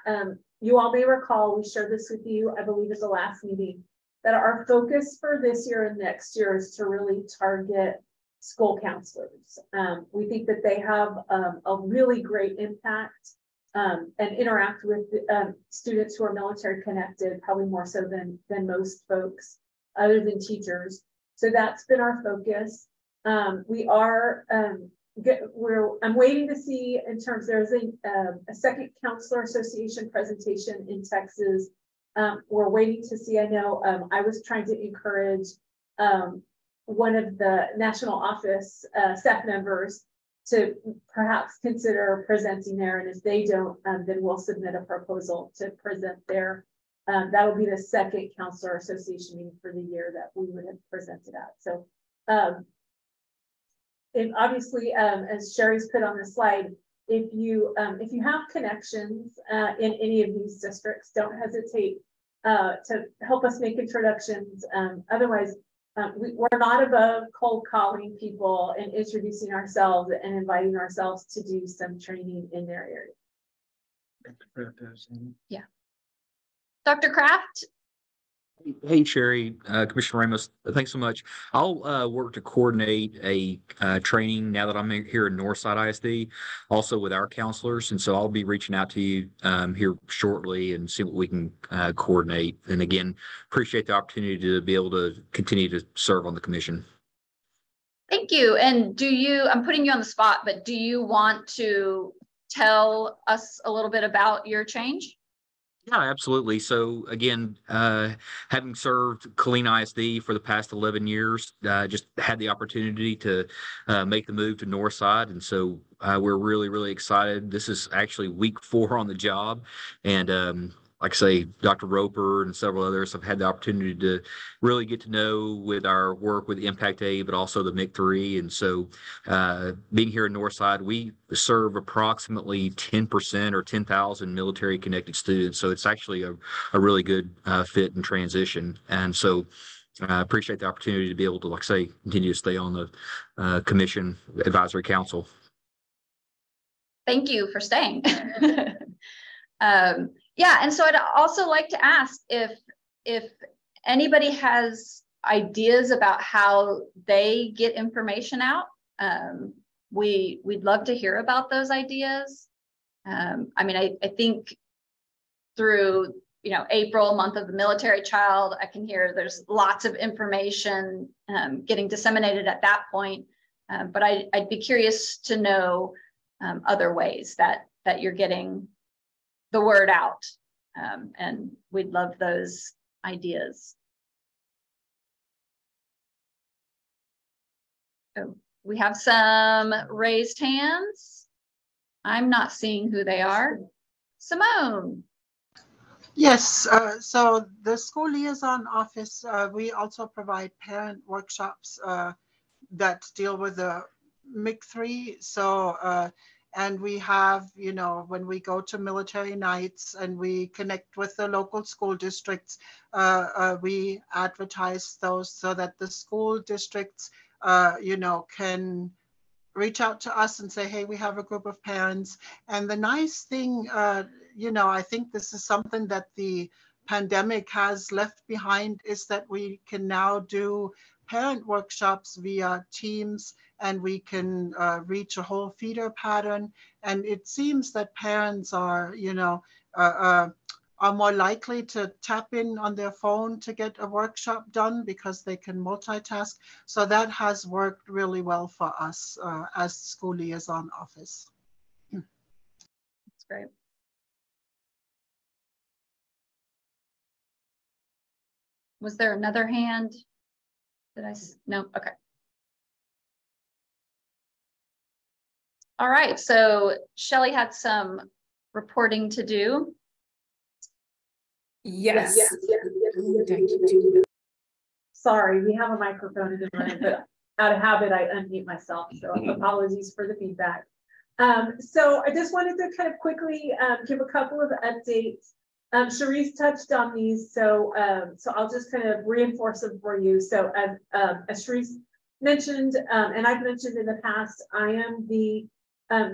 You all may recall, we shared this with you, I believe at the last meeting, that our focus for this year and next year is to really target school counselors. We think that they have a really great impact and interact with students who are military connected, probably more so than most folks other than teachers. So that's been our focus. We are, I'm waiting to see in terms, there's a second counselor association presentation in Texas. We're waiting to see, I know I was trying to encourage one of the national office staff members to perhaps consider presenting there. And if they don't, then we'll submit a proposal to present there. That will be the second counselor association meeting for the year that we would have presented at. So and obviously, as Sherry's put on the slide, if you have connections in any of these districts, don't hesitate to help us make introductions. Otherwise, we're not above cold calling people and introducing ourselves and inviting ourselves to do some training in their area. Yeah. Dr. Kraft? Hey, Sherry, Commissioner Ramos, thanks so much. I'll work to coordinate a training now that I'm here in Northside ISD, also with our counselors. And so I'll be reaching out to you here shortly and see what we can coordinate. And again, appreciate the opportunity to be able to continue to serve on the commission. Thank you. And I'm putting you on the spot, but do you want to tell us a little bit about your change? Yeah, absolutely. So again, having served Killeen ISD for the past 11 years, just had the opportunity to make the move to Northside. And so we're really, really excited. This is actually week 4 on the job. And like I say, Dr. Roper and several others have had the opportunity to really get to know with our work with Impact Aid, but also the MIC3. And so being here in Northside, we serve approximately 10% or 10,000 military connected students. So it's actually a really good fit and transition. And so I appreciate the opportunity to be able to, like I say, continue to stay on the Commission Advisory Council. Thank you for staying. Yeah, and so I'd also like to ask if anybody has ideas about how they get information out. We'd love to hear about those ideas. I mean, I think through April, month of the military child, I can hear there's lots of information getting disseminated at that point. But I'd be curious to know other ways that you're getting the word out, and we'd love those ideas. Oh, we have some raised hands. I'm not seeing who they are. Simone. Yes, so the School Liaison Office, we also provide parent workshops that deal with the MIC3. So and we have, when we go to military nights and we connect with the local school districts, we advertise those so that the school districts, can reach out to us and say, hey, we have a group of parents. And the nice thing, I think this is something that the pandemic has left behind, is that we can now do parent workshops via Teams, and we can reach a whole feeder pattern. And it seems that parents are, are more likely to tap in on their phone to get a workshop done because they can multitask. So that has worked really well for us as School Liaison Office. That's great. Was there another hand? No, okay. All right, so Shelley had some reporting to do. Yes. Sorry, we have a microphone in the room, but out of habit, I unmute myself. So apologies for the feedback. So I just wanted to kind of quickly give a couple of updates. Sharice touched on these, so I'll just kind of reinforce them for you. So as Sharice mentioned, and I've mentioned in the past, I am the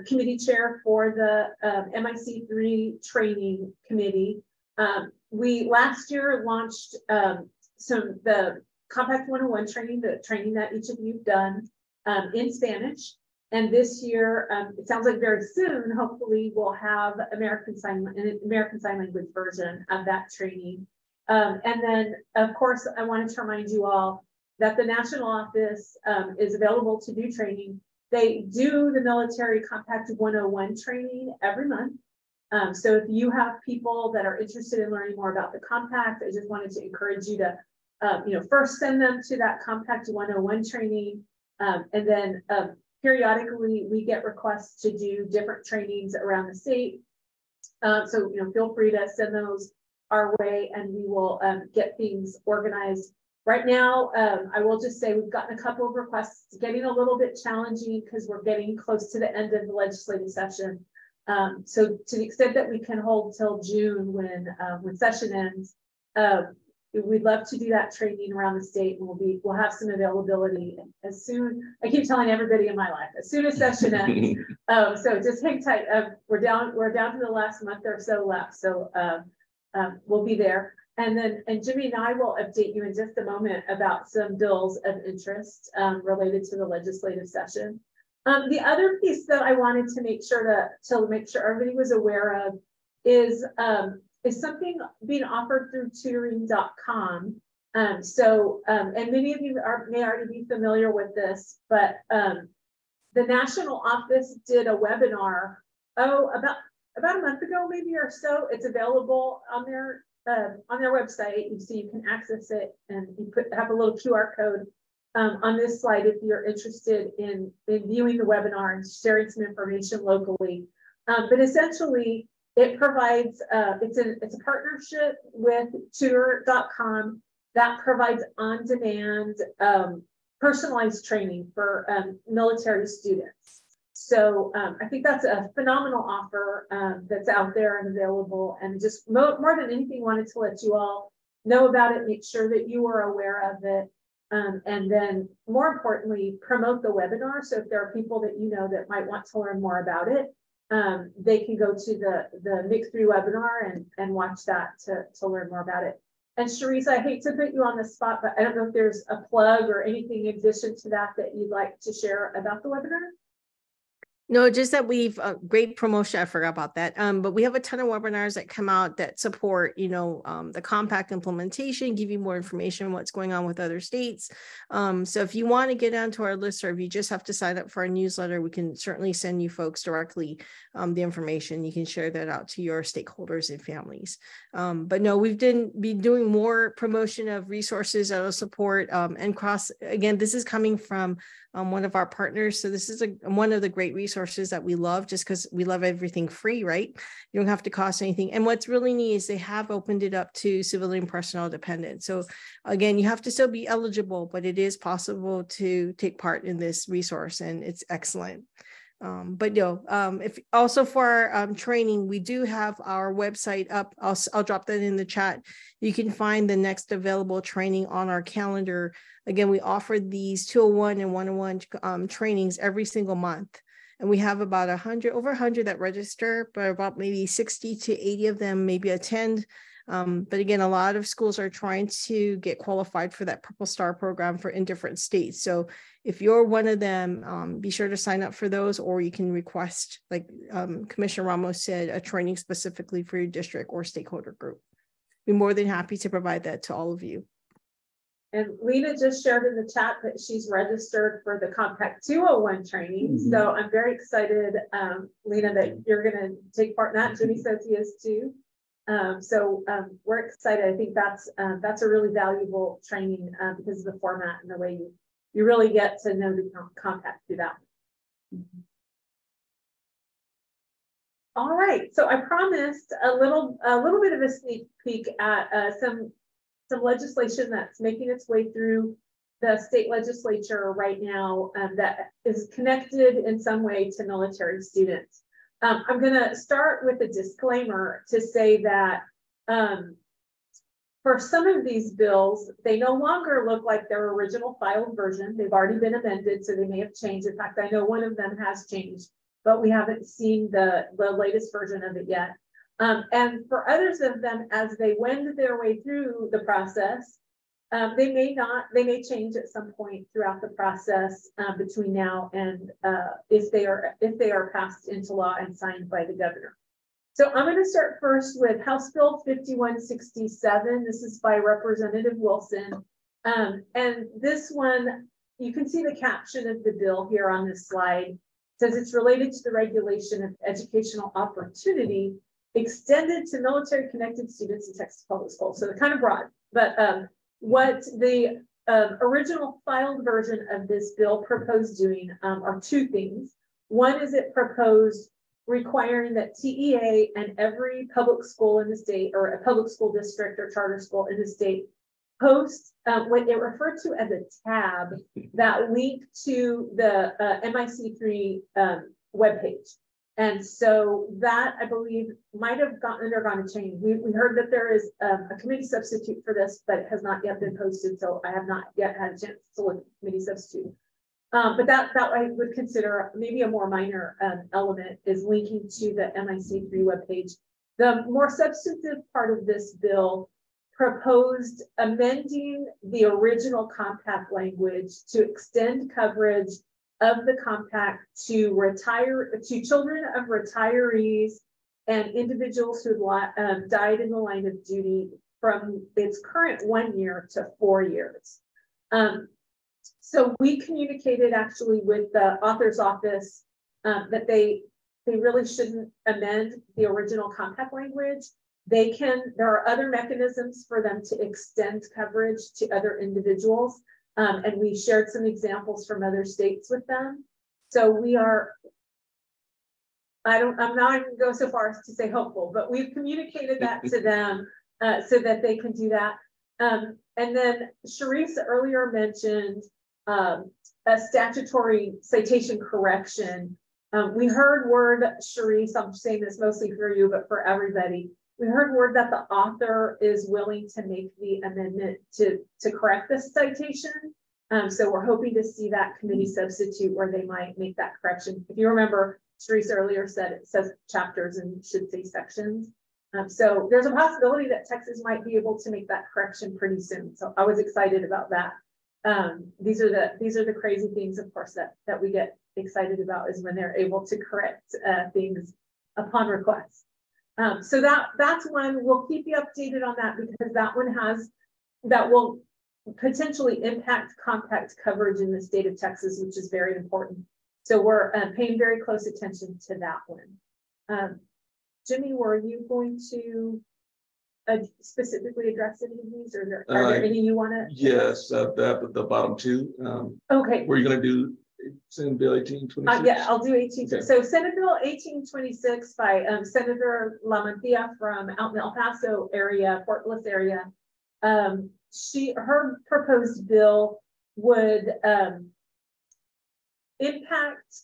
committee chair for the MIC3 training committee. We last year launched the Compact 101 training, the training that each of you have done in Spanish. And this year, it sounds like very soon, hopefully we'll have an American Sign Language version of that training. And then, of course, I wanted to remind you all that the national office is available to do training. They do the Military Compact 101 training every month. So if you have people that are interested in learning more about the Compact, I just wanted to encourage you to first send them to that Compact 101 training. And then periodically we get requests to do different trainings around the state. So feel free to send those our way and we will get things organized. Right now, I will just say we've gotten a couple of requests. It's getting a little bit challenging because we're getting close to the end of the legislative session. So to the extent that we can hold till June when session ends, we'd love to do that training around the state, and we'll have some availability as soon. I keep telling everybody in my life, as soon as session ends. So just hang tight. We're down to the last month or so left. So we'll be there. And Jimmy and I will update you in just a moment about some bills of interest related to the legislative session. The other piece that I wanted to make sure everybody was aware of is something being offered through tutoring.com. And many of you may already be familiar with this, but the national office did a webinar, about a month ago, maybe or so. It's available on their website, so you can access it, and you have a little QR code on this slide if you're interested in viewing the webinar and sharing some information locally. But essentially, it provides, it's a partnership with tutor.com that provides on-demand personalized training for military students. So I think that's a phenomenal offer that's out there and available, and just more than anything, wanted to let you all know about it, make sure that you are aware of it, and then more importantly, promote the webinar. So if there are people that you know that might want to learn more about it, they can go to the MIC3 webinar and watch that to learn more about it. And Sharice, I hate to put you on the spot, but I don't know if there's a plug or anything in addition to that you'd like to share about the webinar. No, just that we've great promotion. I forgot about that. But we have a ton of webinars that come out that support, the Compact implementation, give you more information on what's going on with other states. So if you want to get onto our listserv, you just have to sign up for our newsletter. We can certainly send you folks directly the information. You can share that out to your stakeholders and families. But no, we've been doing more promotion of resources that will support NCROSS. Again, this is coming from one of our partners. So this is one of the great resources that we love, just because we love everything free, right? You don't have to cost anything. And what's really neat is they have opened it up to civilian personnel dependent. So again, you have to still be eligible, but it is possible to take part in this resource, and it's excellent. If also for our training, we do have our website up. I'll drop that in the chat. You can find the next available training on our calendar. Again, we offer these 201 and 101 trainings every single month. And we have about over 100 that register, but about maybe 60 to 80 of them maybe attend. But again, a lot of schools are trying to get qualified for that Purple Star program in different states. So if you're one of them, be sure to sign up for those, or you can request, like Commissioner Ramos said, a training specifically for your district or stakeholder group. We're more than happy to provide that to all of you. And Lena just shared in the chat that she's registered for the Compact 201 training. Mm-hmm. So I'm very excited, Lena, that you're going to take part in that. Jimmy says he is too. We're excited. I think that's a really valuable training because of the format and the way you really get to know the Compact through that. Mm-hmm. All right, so I promised a little bit of a sneak peek at some legislation that's making its way through the state legislature right now that is connected in some way to military students. I'm going to start with a disclaimer to say that for some of these bills, they no longer look like their original filed version. They've already been amended, so they may have changed. In fact, I know one of them has changed, but we haven't seen the latest version of it yet. And for others of them, as they wend their way through the process, they may change at some point throughout the process between now and if they are passed into law and signed by the governor. So I'm going to start first with House Bill 5167. This is by Representative Wilson. And this one, you can see the caption of the bill here on this slide. It says it's related to the regulation of educational opportunity extended to military connected students in Texas public schools. So they're kind of broad, but what the original filed version of this bill proposed doing are two things. One is it proposed requiring that TEA and every public school in the state or a public school district or charter school in the state post what it referred to as a tab that linked to the MIC3 webpage. And so that, I believe, might have undergone a change. We heard that there is a committee substitute for this, but it has not yet been posted. So I have not yet had a chance to look at the committee substitute. But that I would consider maybe a more minor element is linking to the MIC3 webpage. The more substantive part of this bill proposed amending the original compact language to extend coverage of the compact to children of retirees and individuals who died in the line of duty from its current 1 year to 4 years. So we communicated actually with the author's office that they really shouldn't amend the original compact language. There are other mechanisms for them to extend coverage to other individuals. And we shared some examples from other states with them. So we are, I'm not even go so far as to say hopeful, but we've communicated that to them so that they can do that. And then Sharice earlier mentioned a statutory citation correction. We heard word, Sharice, I'm saying this mostly for you, but for everybody. We heard word that the author is willing to make the amendment to correct this citation. So we're hoping to see that committee substitute where they might make that correction. If you remember, Sharice earlier said it says chapters and should say sections. So there's a possibility that Texas might be able to make that correction pretty soon. So I was excited about that. These are the crazy things, of course, that we get excited about is when they're able to correct things upon request. So that's one. We'll keep you updated on that because that will potentially impact compact coverage in the state of Texas, which is very important. So we're paying very close attention to that one. Jimmy, were you going to specifically address any of these, or are there any you want to? Yes, the bottom two. Okay. Were you going to do Senate Bill 1826? Yeah, I'll do 18. Okay. So Senate Bill 1826 by Senator LaMantia from out in the El Paso area, Fort Bliss area. Her proposed bill would impact,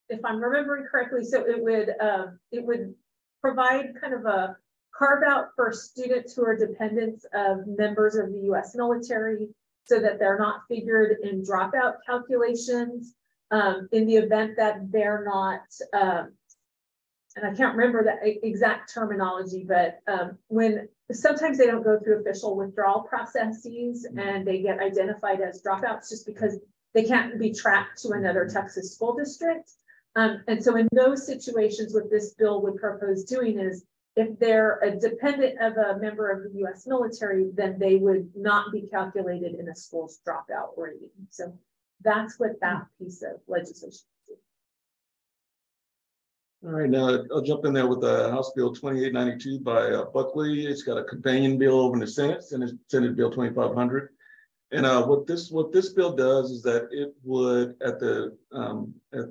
if I'm remembering correctly, so it would provide kind of a carve out for students who are dependents of members of the U.S. military, so that they're not figured in dropout calculations in the event that they're not, and I can't remember the exact terminology, but when sometimes they don't go through official withdrawal processes and they get identified as dropouts just because they can't be tracked to another Texas school district. And so in those situations, what this bill would propose doing is if they're a dependent of a member of the U.S. military, then they would not be calculated in a school's dropout rating. So that's what that piece of legislation is. All right, now I'll jump in there with House Bill 2892 by Buckley. It's got a companion bill over in the Senate, Senate Bill 2500. And what this bill does is that it would, at the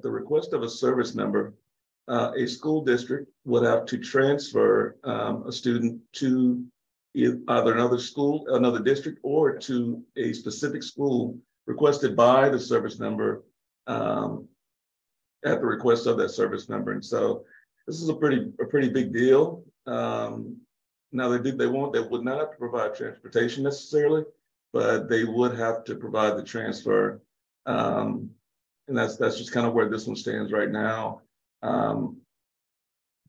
request of a service member, a school district would have to transfer a student to either another school, another district, or to a specific school requested by the service member at the request of that service member. And so this is a pretty big deal. Now they would not have to provide transportation necessarily, but they would have to provide the transfer. And that's just kind of where this one stands right now.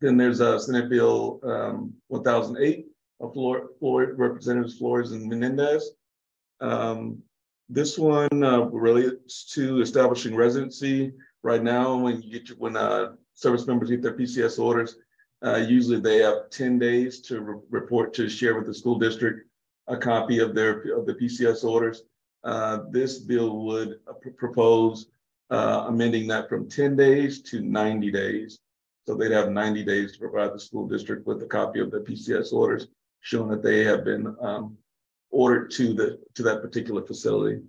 Then there's Senate Bill 1008 of Representatives Flores and Menendez. This one relates to establishing residency. Right now, when service members get their PCS orders, usually they have 10 days to report to share with the school district a copy of the PCS orders. This bill would propose amending that from 10 days to 90 days. So they'd have 90 days to provide the school district with a copy of the PCS orders, showing that they have been ordered to that particular facility.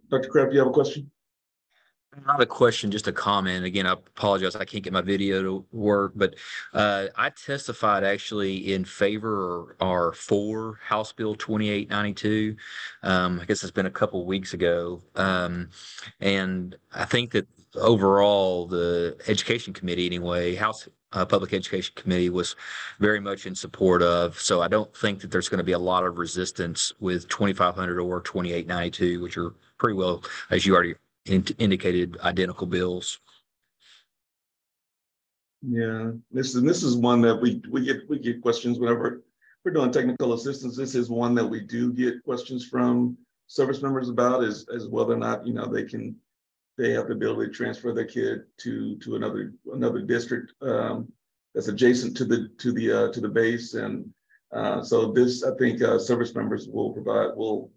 Dr. Kraft, you have a question? Not a question, just a comment. Again, I apologize, I can't get my video to work, but I testified actually in favor or for House Bill 2892. I guess it's been a couple of weeks ago. And I think that overall, the Education Committee anyway, House Public Education Committee was very much in support of. So I don't think that there's going to be a lot of resistance with 2500 or 2892, which are pretty well, as you already indicated, identical bills. Yeah, this is one that we get questions whenever we're doing technical assistance. This is one that we do get questions from service members about, is whether or not they have the ability to transfer their kid to another district that's adjacent to the base. And so this, I think service members will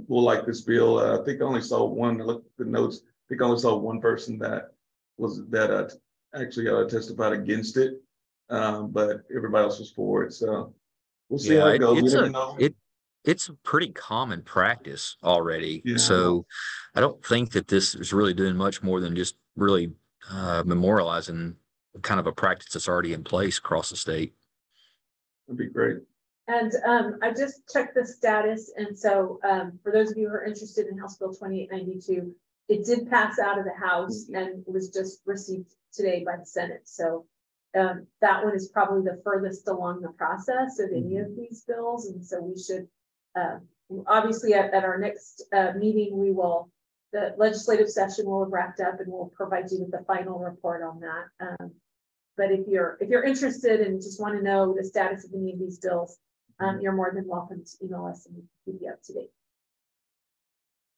like this bill. I think I only saw one. I looked at the notes. I think I only saw one person that actually testified against it, but everybody else was for it. So we'll see how it goes. It's a pretty common practice already. Yeah. So I don't think that this is really doing much more than just really memorializing kind of a practice that's already in place across the state. That'd be great. And I just checked the status. And so for those of you who are interested in House Bill 2892, it did pass out of the House and was just received today by the Senate. So that one is probably the furthest along the process of any of these bills. And so we should, obviously at our next meeting, the legislative session will have wrapped up and we'll provide you with the final report on that. But if you're interested and just want to know the status of any of these bills, you're more than welcome to email us and keep you up to date.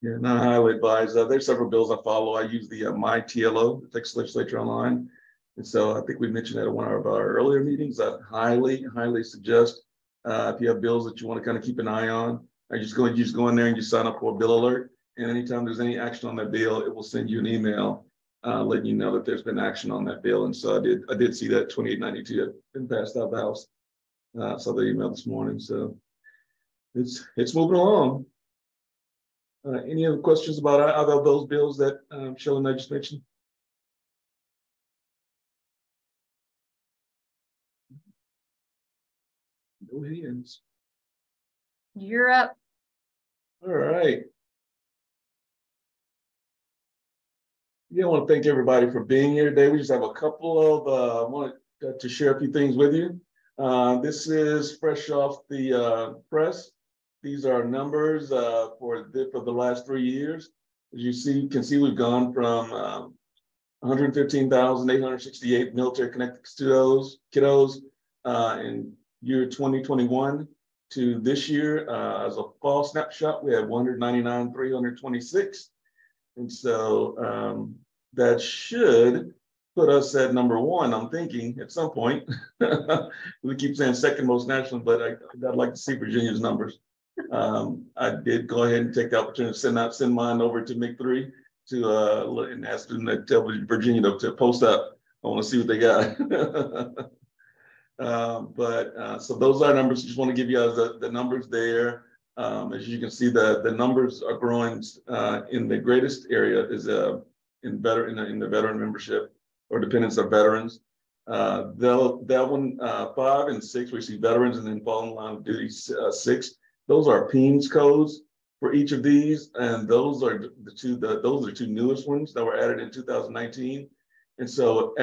Yeah, and I highly advise. There's several bills I follow. I use the MyTLO, the Texas Legislature Online. And so I think we mentioned that at one of our earlier meetings. I highly suggest if you have bills that you want to kind of keep an eye on, you just go in there and you sign up for a bill alert. And anytime there's any action on that bill, it will send you an email letting you know that there's been action on that bill. And so I did see that 2892 had been passed out of the House. Saw the email this morning. So it's moving along. Any other questions about either of those bills that Shelley and I just mentioned? No hands. You're up. All right. Yeah, I want to thank everybody for being here today. We just have a couple of, I wanted to share a few things with you. This is fresh off the press. These are numbers for the last 3 years. As you can see, we've gone from 115,868 military connected kiddos in year 2021 to this year. As a fall snapshot, we have 199,326. And so that should put us at number one, I'm thinking, at some point. We keep saying second most nationally, but I'd like to see Virginia's numbers. I did go ahead and take the opportunity to send mine over to MIC3 and ask them to tell Virginia to post up. I want to see what they got. So those are numbers. Just want to give you guys the numbers there. As you can see, the numbers are growing in the greatest area is in the veteran membership or dependents of veterans. That one, 5 and 6, we see veterans, and then fallen line of duty 6. Those are PEAMS codes for each of these, and those are the two newest ones that were added in 2019. And so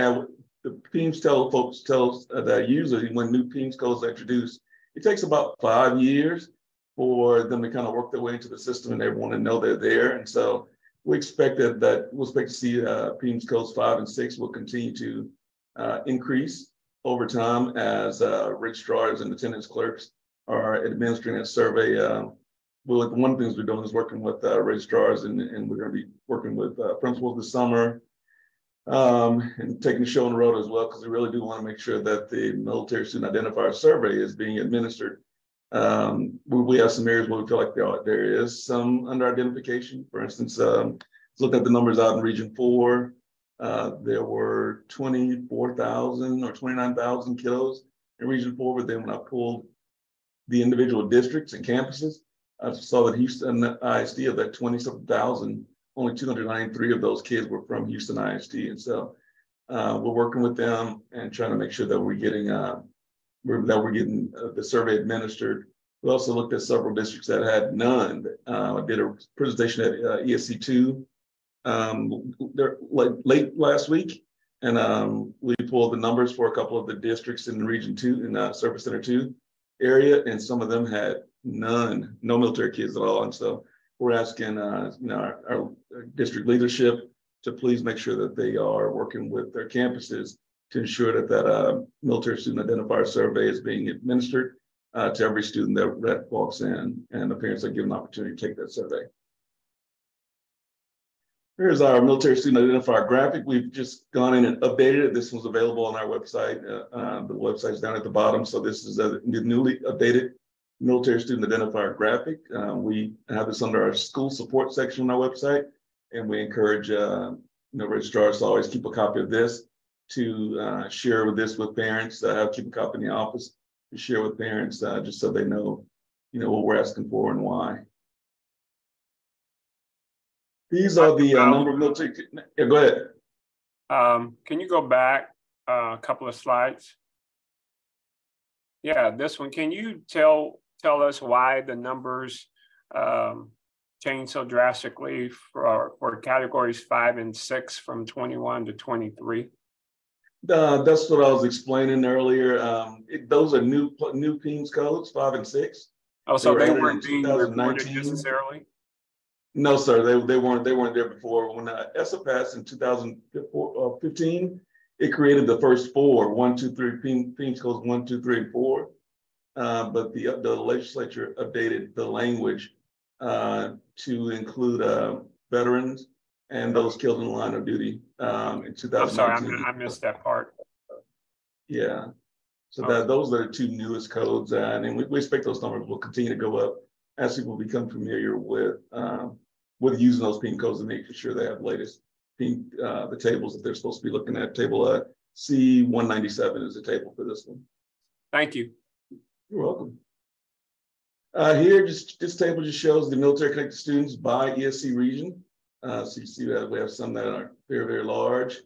the PEAMS tells that usually when new PEAMS codes are introduced, it takes about 5 years for them to kind of work their way into the system and everyone to know they're there. And so we expect we'll expect to see PEAMS codes 5 and 6 will continue to increase over time as registrars and attendance clerks are administering a survey. Well, one of the things we're doing is working with registrars, and we're going to be working with principals this summer, and taking the show on the road as well, because we really do want to make sure that the military student identifier survey is being administered. We have some areas where we feel like there is some under-identification. For instance, looking at the numbers out in Region 4, there were 24,000 or 29,000 kiddos in Region 4, but then when I pulled the individual districts and campuses, I saw that Houston ISD, of that 27,000, only 293 of those kids were from Houston ISD. And so we're working with them and trying to make sure that we're getting the survey administered. We also looked at several districts that had none. I did a presentation at ESC2 late last week, and we pulled the numbers for a couple of the districts in Region 2 in Service Center 2 area, and some of them had no military kids at all. And so we're asking our district leadership to please make sure that they are working with their campuses to ensure that military student identifier survey is being administered to every student that walks in, and the parents are given an opportunity to take that survey. Here's our military student identifier graphic. We've just gone in and updated it. This was available on our website. The website's down at the bottom. So this is a newly updated military student identifier graphic. We have this under our school support section on our website, and we encourage registrars to always keep a copy of this, to share this with parents, keep a copy in the office, to share with parents just so they know, what we're asking for and why. These are the number of military. Yeah, go ahead. Can you go back a couple of slides? Yeah, this one. Can you tell us why the numbers changed so drastically for categories 5 and 6 from 21 to 23? That's what I was explaining earlier. Those are new PEAMS codes, 5 and 6. Oh, so they weren't being reported necessarily? No, sir. They weren't there before. When ESSA passed in 2015, it created the first 4, 1, 2, 3 PEAMS codes, 1, 2, 3, and 4. But the legislature updated the language to include veterans and those killed in the line of duty in 2019. I'm sorry, I missed that part. Yeah. So those are the 2 newest codes, and we expect those numbers will continue to go up as people become familiar with using those PEAMS codes and making sure they have the latest the tables that they're supposed to be looking at. Table C197 is the table for this one. Thank you. You're welcome. Here, this table just shows the military connected students by ESC region. So you see that we have some that are very, very large.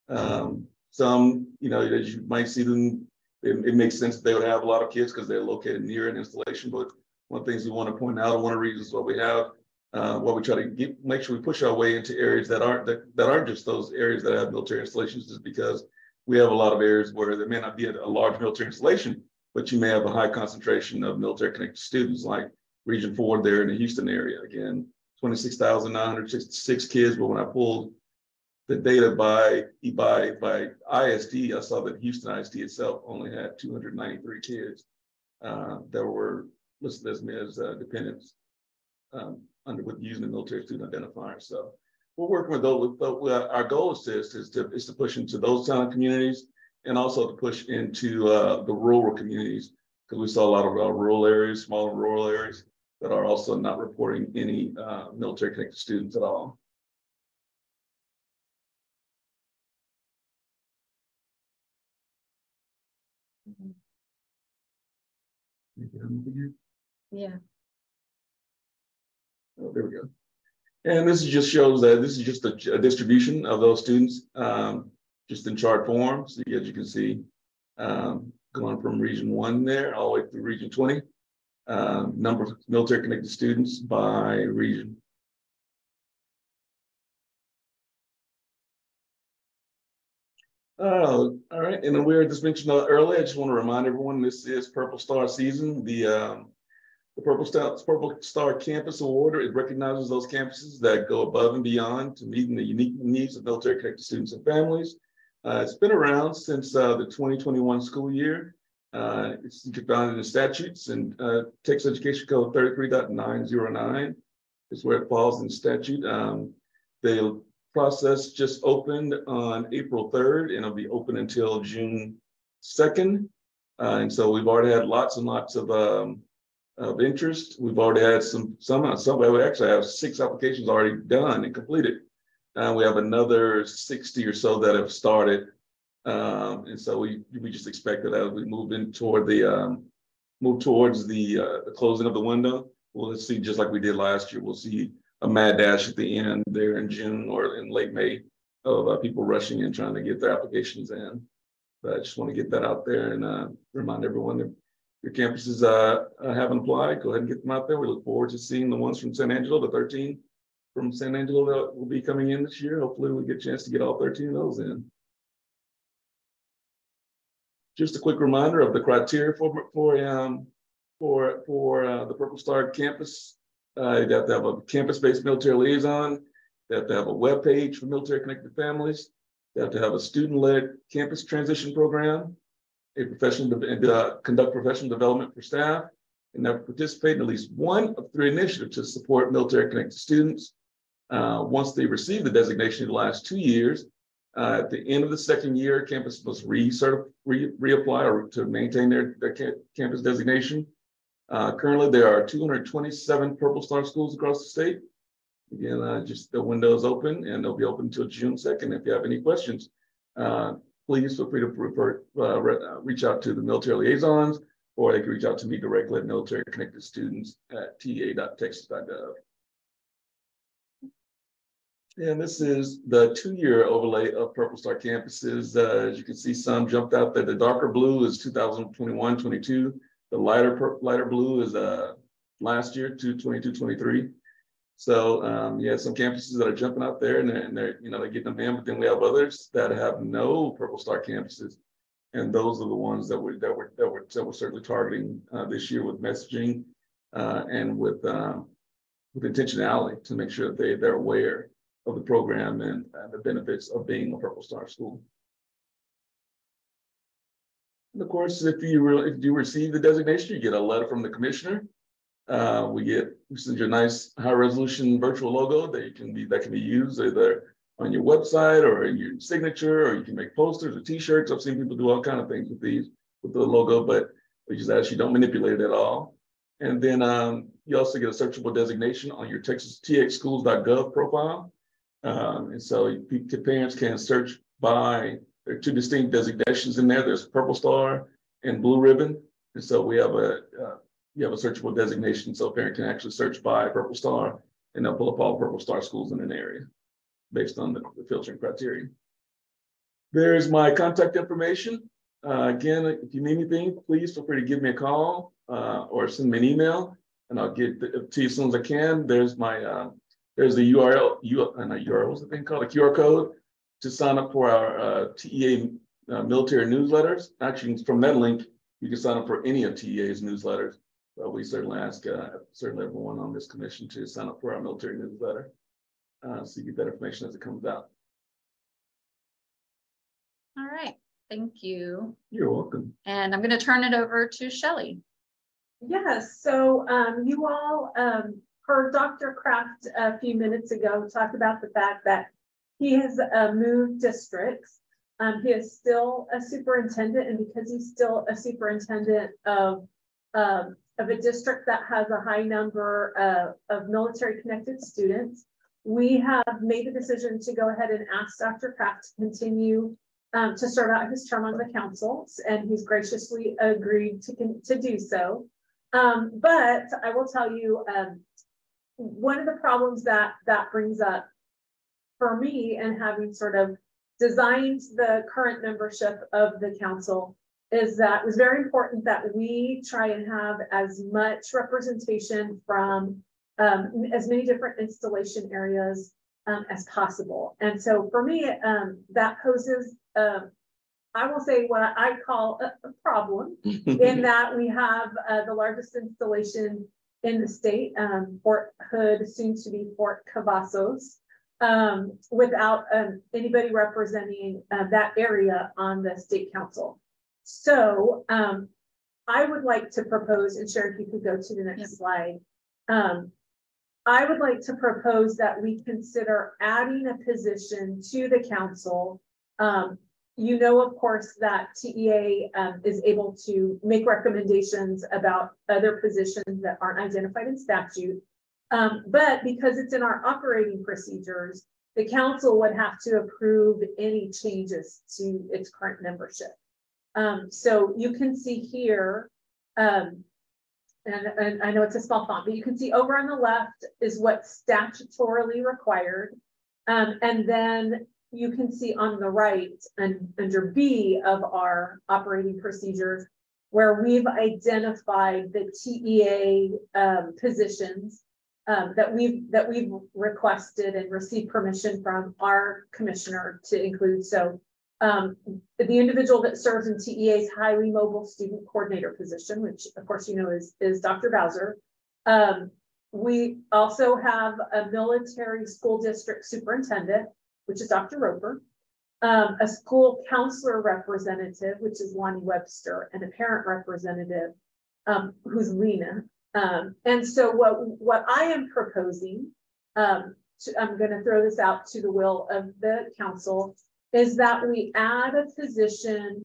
Some, as you might see them, it makes sense that they would have a lot of kids because they're located near an installation. But one of the things we want to point out, and one of the reasons why we have, why we try to make sure we push our way into areas that aren't just those areas that have military installations, is because we have a lot of areas where there may not be a large military installation, but you may have a high concentration of military connected students, like Region 4 there in the Houston area. Again, 26,966 kids, but when I pulled the data by ISD, I saw that Houston ISD itself only had 293 kids that were listed as dependents with using the military student identifier. So we're working with those. Our goal is to push into those kind of communities, and also to push into the rural communities, because we saw a lot of rural areas, smaller rural areas, that are also not reporting any military connected students at all. Yeah. Oh, there we go. And this just shows that this is just a distribution of those students. just in chart form. So as you can see, going from region 1 there all the way through region 20, number of military connected students by region. All right, and then we were just mentioned earlier, I just want to remind everyone this is Purple Star season. The Purple Star Campus Award, it recognizes those campuses that go above and beyond to meeting the unique needs of military connected students and families. It's been around since the 2021 school year. It's found in the statutes, and Texas Education Code 33.909 is where it falls in the statute. The process just opened on April 3rd, and it'll be open until June 2nd. And so we've already had lots and lots of interest. We've already had some we actually have 6 applications already done and completed. We have another 60 or so that have started. And so we just expect that as we move in toward the towards the closing of the window, we'll see, just like we did last year, we'll see a mad dash at the end there in June or in late May of people rushing in trying to get their applications in. But I just want to get that out there and remind everyone that your campuses haven't applied, go ahead and get them out there. We look forward to seeing the ones from San Angelo, the 13 from San Angelo that will be coming in this year. Hopefully we get a chance to get all 13 of those in. Just a quick reminder of the criteria for the Purple Star campus. You have to have a campus-based military liaison. They have to have a web page for military connected families. They have to have a student-led campus transition program, conduct professional development for staff, and have participate in at least one of 3 initiatives to support military connected students. Once they receive the designation in the last 2 years, at the end of the 2nd year, campus must reapply or to maintain their campus designation. Currently, there are 227 Purple Star schools across the state. Again, just the window is open, and they'll be open until June 2nd. If you have any questions, please feel free to reach out to the military liaisons, or they can reach out to me directly at military connected students at ta.texas.gov. And this is the 2-year overlay of Purple Star campuses. As you can see, some jumped out there. The darker blue is 2021-22. The lighter blue is last year, 22-23. So yeah, some campuses that are jumping out there, and they're getting them in. But then we have others that have no Purple Star campuses, and those are the ones that we're certainly targeting this year with messaging and with intentionality to make sure that they're aware of the program and the benefits of being a Purple Star school. And of course, if you receive the designation, you get a letter from the commissioner. We send you a nice high resolution virtual logo that can be used either on your website or in your signature, or you can make posters or t-shirts. I've seen people do all kinds of things with the logo, but we just ask you don't manipulate it at all. And then you also get a searchable designation on your TXschools.gov profile. And so parents can search by, there are 2 distinct designations in there. There's Purple Star and Blue Ribbon. And so we have you have a searchable designation, so a parent can actually search by Purple Star, and they'll pull up all Purple Star schools in an area based on the filtering criteria. There's my contact information. Again, if you need anything, please feel free to give me a call or send me an email, and I'll get it to you as soon as I can. There's my there's the URL, what's the thing called? A QR code to sign up for our TEA military newsletters. Actually, from that link, you can sign up for any of TEA's newsletters. But we certainly ask everyone on this commission to sign up for our military newsletter, so you get that information as it comes out. All right, thank you. You're welcome. And I'm going to turn it over to Shelley. Yes, so you all heard Dr. Kraft a few minutes ago talk about the fact that he has moved districts. He is still a superintendent, and because he's still a superintendent of a district that has a high number of military connected students, we have made the decision to go ahead and ask Dr. Kraft to continue to start out his term on the council, and he's graciously agreed to do so. But I will tell you, one of the problems that brings up for me, and having sort of designed the current membership of the council is that it was very important that we try and have as much representation from as many different installation areas as possible. And so for me, that poses, I will say what I call a problem in that we have the largest installation in the state, Fort Hood, soon to be Fort Cavazos, without anybody representing that area on the state council. So I would like to propose, and Sherry, if you could go to the next slide. I would like to propose that we consider adding a position to the council. You know, of course, that TEA is able to make recommendations about other positions that aren't identified in statute. But because it's in our operating procedures, the council would have to approve any changes to its current membership. So you can see here, and I know it's a small font, but you can see over on the left is what's statutorily required. And then you can see on the right and under B of our operating procedures, where we've identified the TEA positions that we've requested and received permission from our commissioner to include. So the individual that serves in TEA's highly mobile student coordinator position, which of course you know is Dr. Bowser. We also have a military school district superintendent, which is Dr. Roper, a school counselor representative, which is Lonnie Webster, and a parent representative, who's Lena. And so what I am proposing, I'm going to throw this out to the will of the council, is that we add a position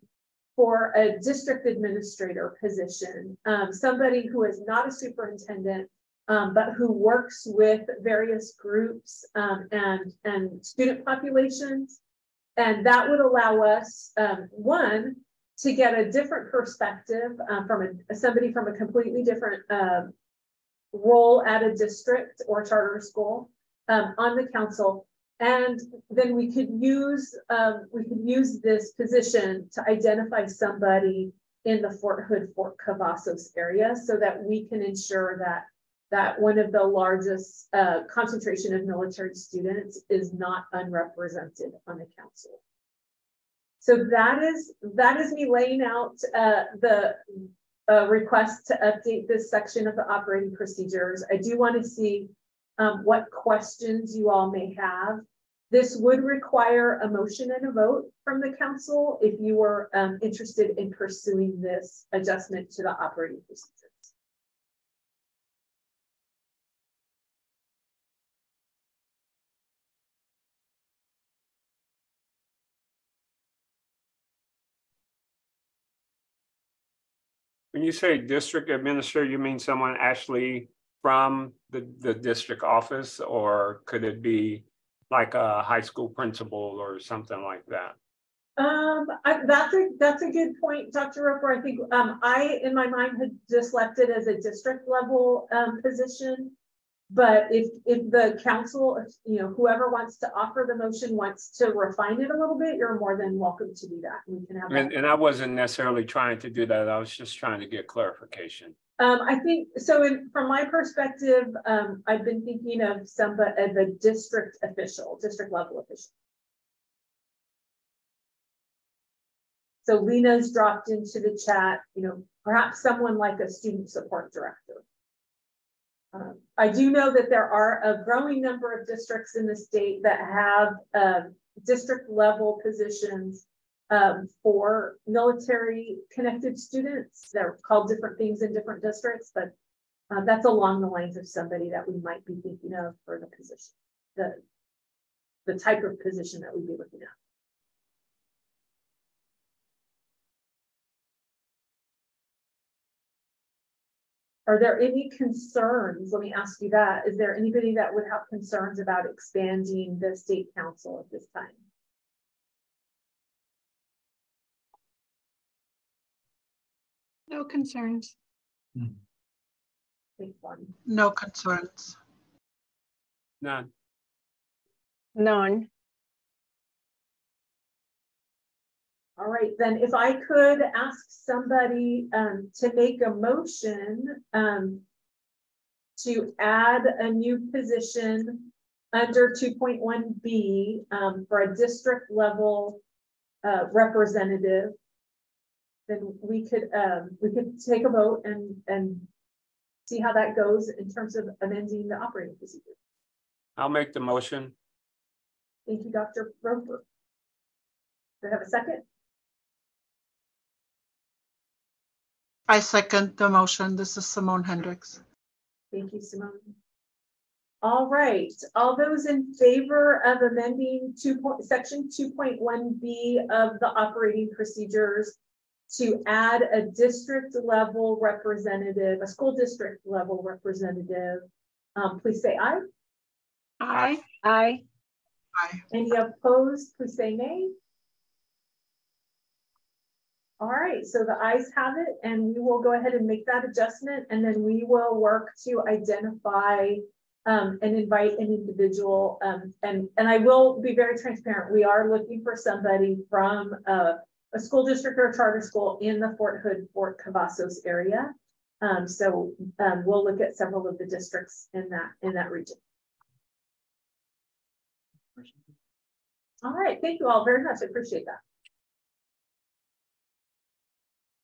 for a district administrator position, somebody who is not a superintendent, but who works with various groups and student populations. And that would allow us, one, to get a different perspective from somebody from a completely different role at a district or charter school on the council. And then we could use this position to identify somebody in the Fort Hood, Fort Cavazos area, so that we can ensure that one of the largest concentration of military students is not unrepresented on the council. So that is me laying out the request to update this section of the operating procedures. I do want to see what questions you all may have. This would require a motion and a vote from the council if you were interested in pursuing this adjustment to the operating procedures. When you say district administrator, you mean someone actually from the district office, or could it be like a high school principal or something like that? That's a good point, Dr. Roper. I think I, in my mind, had just left it as a district level position. But if the council, you know, whoever wants to offer the motion wants to refine it a little bit, you're more than welcome to do that. We can have that. And I wasn't necessarily trying to do that. I was just trying to get clarification. I think so. From my perspective, I've been thinking of somebody as a district level official. So Lena's dropped into the chat, you know, perhaps someone like a student support director. I do know that there are a growing number of districts in the state that have district level positions for military connected students. They're called different things in different districts, but that's along the lines of somebody that we might be thinking of for the position, the type of position that we'd be looking at. Are there any concerns? Let me ask you that. Is there anybody that would have concerns about expanding the state council at this time? No concerns. No concerns. None. None. All right, then if I could ask somebody to make a motion to add a new position under 2.1B for a district level representative, then we could take a vote and see how that goes in terms of amending the operating procedure. I'll make the motion. Thank you, Dr. Roper. Do I have a second? I second the motion. This is Simone Hendricks. Thank you, Simone. All right, all those in favor of amending section 2.1B of the operating procedures to add a district level representative, a school district level representative, please say aye. Aye. Aye. Aye. Any opposed, please say nay. All right, so the ayes have it, and we will go ahead and make that adjustment, and then we will work to identify and invite an individual. And I will be very transparent. We are looking for somebody from a school district or a charter school in the Fort Hood, Fort Cavazos area. So we'll look at several of the districts in that region. All right, thank you all very much. I appreciate that.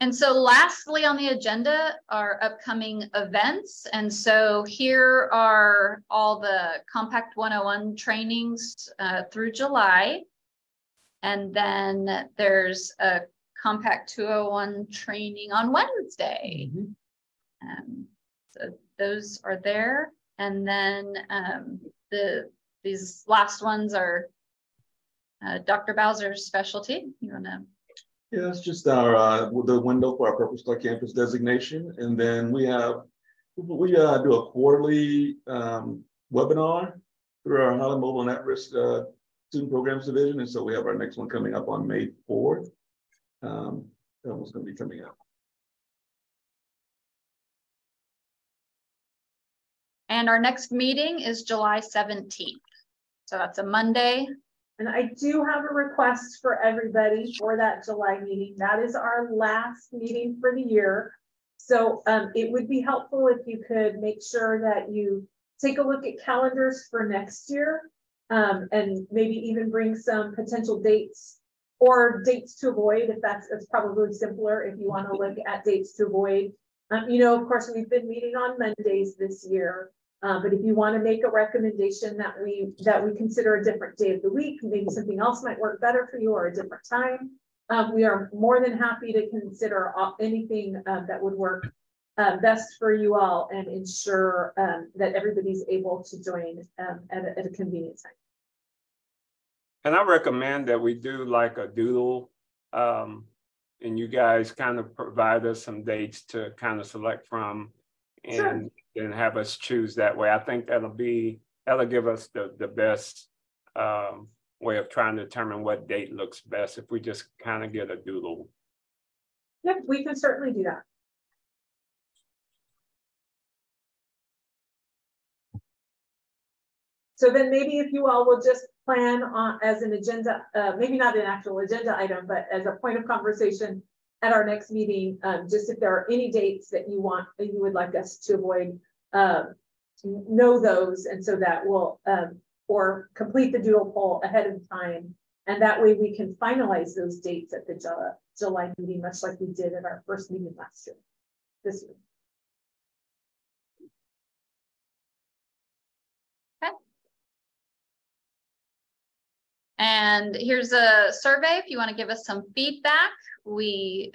And so lastly on the agenda are upcoming events. And so here are all the Compact 101 trainings through July. And then there's a Compact 201 training on Wednesday. So those are there. And then these last ones are Dr. Bowser's specialty. You want to? Yeah, it's just our the window for our Purple Star Campus designation, and then we do a quarterly webinar through our Highly Mobile and At-Risk Student Programs Division, and so we have our next one coming up on May 4th. That one's going to be coming up. And our next meeting is July 17th. So that's a Monday. And I do have a request for everybody for that July meeting. That is our last meeting for the year. So it would be helpful if you could make sure that you take a look at calendars for next year and maybe even bring some potential dates or dates to avoid, if that's probably simpler if you want to look at dates to avoid. You know, of course, we've been meeting on Mondays this year. But if you want to make a recommendation that we consider a different day of the week, maybe something else might work better for you or a different time, we are more than happy to consider anything that would work best for you all and ensure that everybody's able to join at a convenient time. And I recommend that we do like a doodle and you guys kind of provide us some dates to kind of select from and then have us choose that way. I think that'll give us the best way of trying to determine what date looks best if we just kind of get a doodle. Yep, we can certainly do that. So then maybe if you all will just plan on as an agenda, maybe not an actual agenda item, but as a point of conversation at our next meeting, just if there are any dates that you would like us to avoid, know those, and so that we'll or complete the doodle poll ahead of time, and that way we can finalize those dates at the July meeting, much like we did at our first meeting this year. Okay. And here's a survey if you want to give us some feedback. We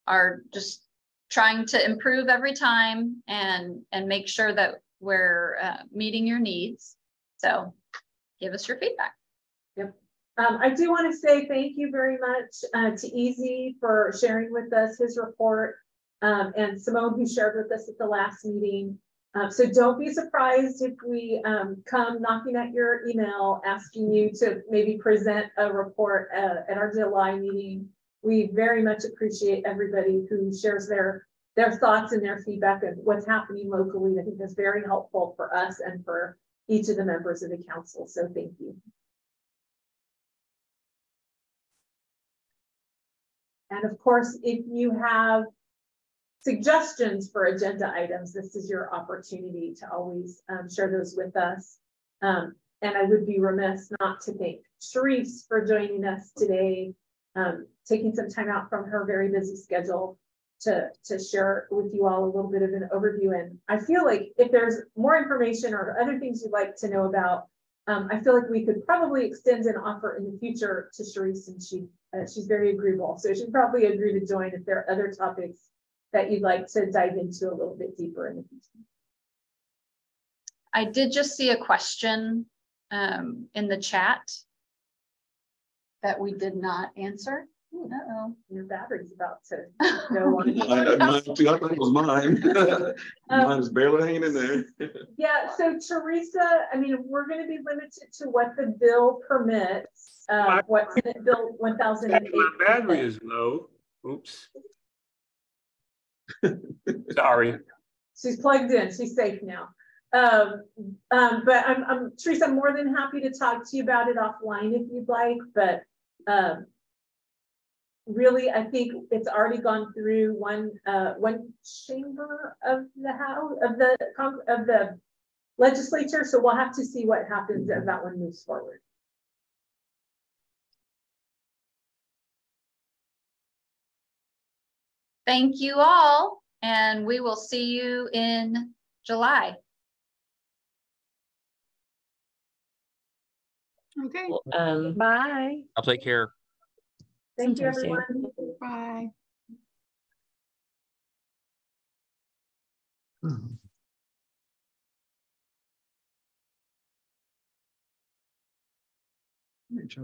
are just trying to improve every time and make sure that we're meeting your needs. So give us your feedback. Yep. I do want to say thank you very much to Easy for sharing with us his report and Simone who shared with us at the last meeting. So don't be surprised if we come knocking at your email asking you to maybe present a report at our July meeting. We very much appreciate everybody who shares their thoughts and their feedback of what's happening locally. I think that's very helpful for us and for each of the members of the council. So thank you. And of course, if you have suggestions for agenda items, this is your opportunity to always share those with us. And I would be remiss not to thank Sharice for joining us today, taking some time out from her very busy schedule to share with you all a little bit of an overview. And I feel like if there's more information or other things you'd like to know about, I feel like we could probably extend an offer in the future to Sharice, and she's very agreeable. So she'd probably agree to join if there are other topics that you'd like to dive into a little bit deeper in the future. I did just see a question in the chat that we did not answer. Uh-oh. Your battery's about to go on. Mine too. I thought it was mine. Mine is barely hanging in there. Yeah, so Teresa, I mean, we're going to be limited to what the bill permits. What's in Bill 1008. My battery is low. Oops. Sorry. She's plugged in. She's safe now. But Teresa, I'm more than happy to talk to you about it offline if you'd like. But really, I think it's already gone through one chamber of the House of the legislature. So we'll have to see what happens as that one moves forward. Thank you all, and we will see you in July. Okay. Bye. I'll take care. Thank you, everyone. Bye. Try to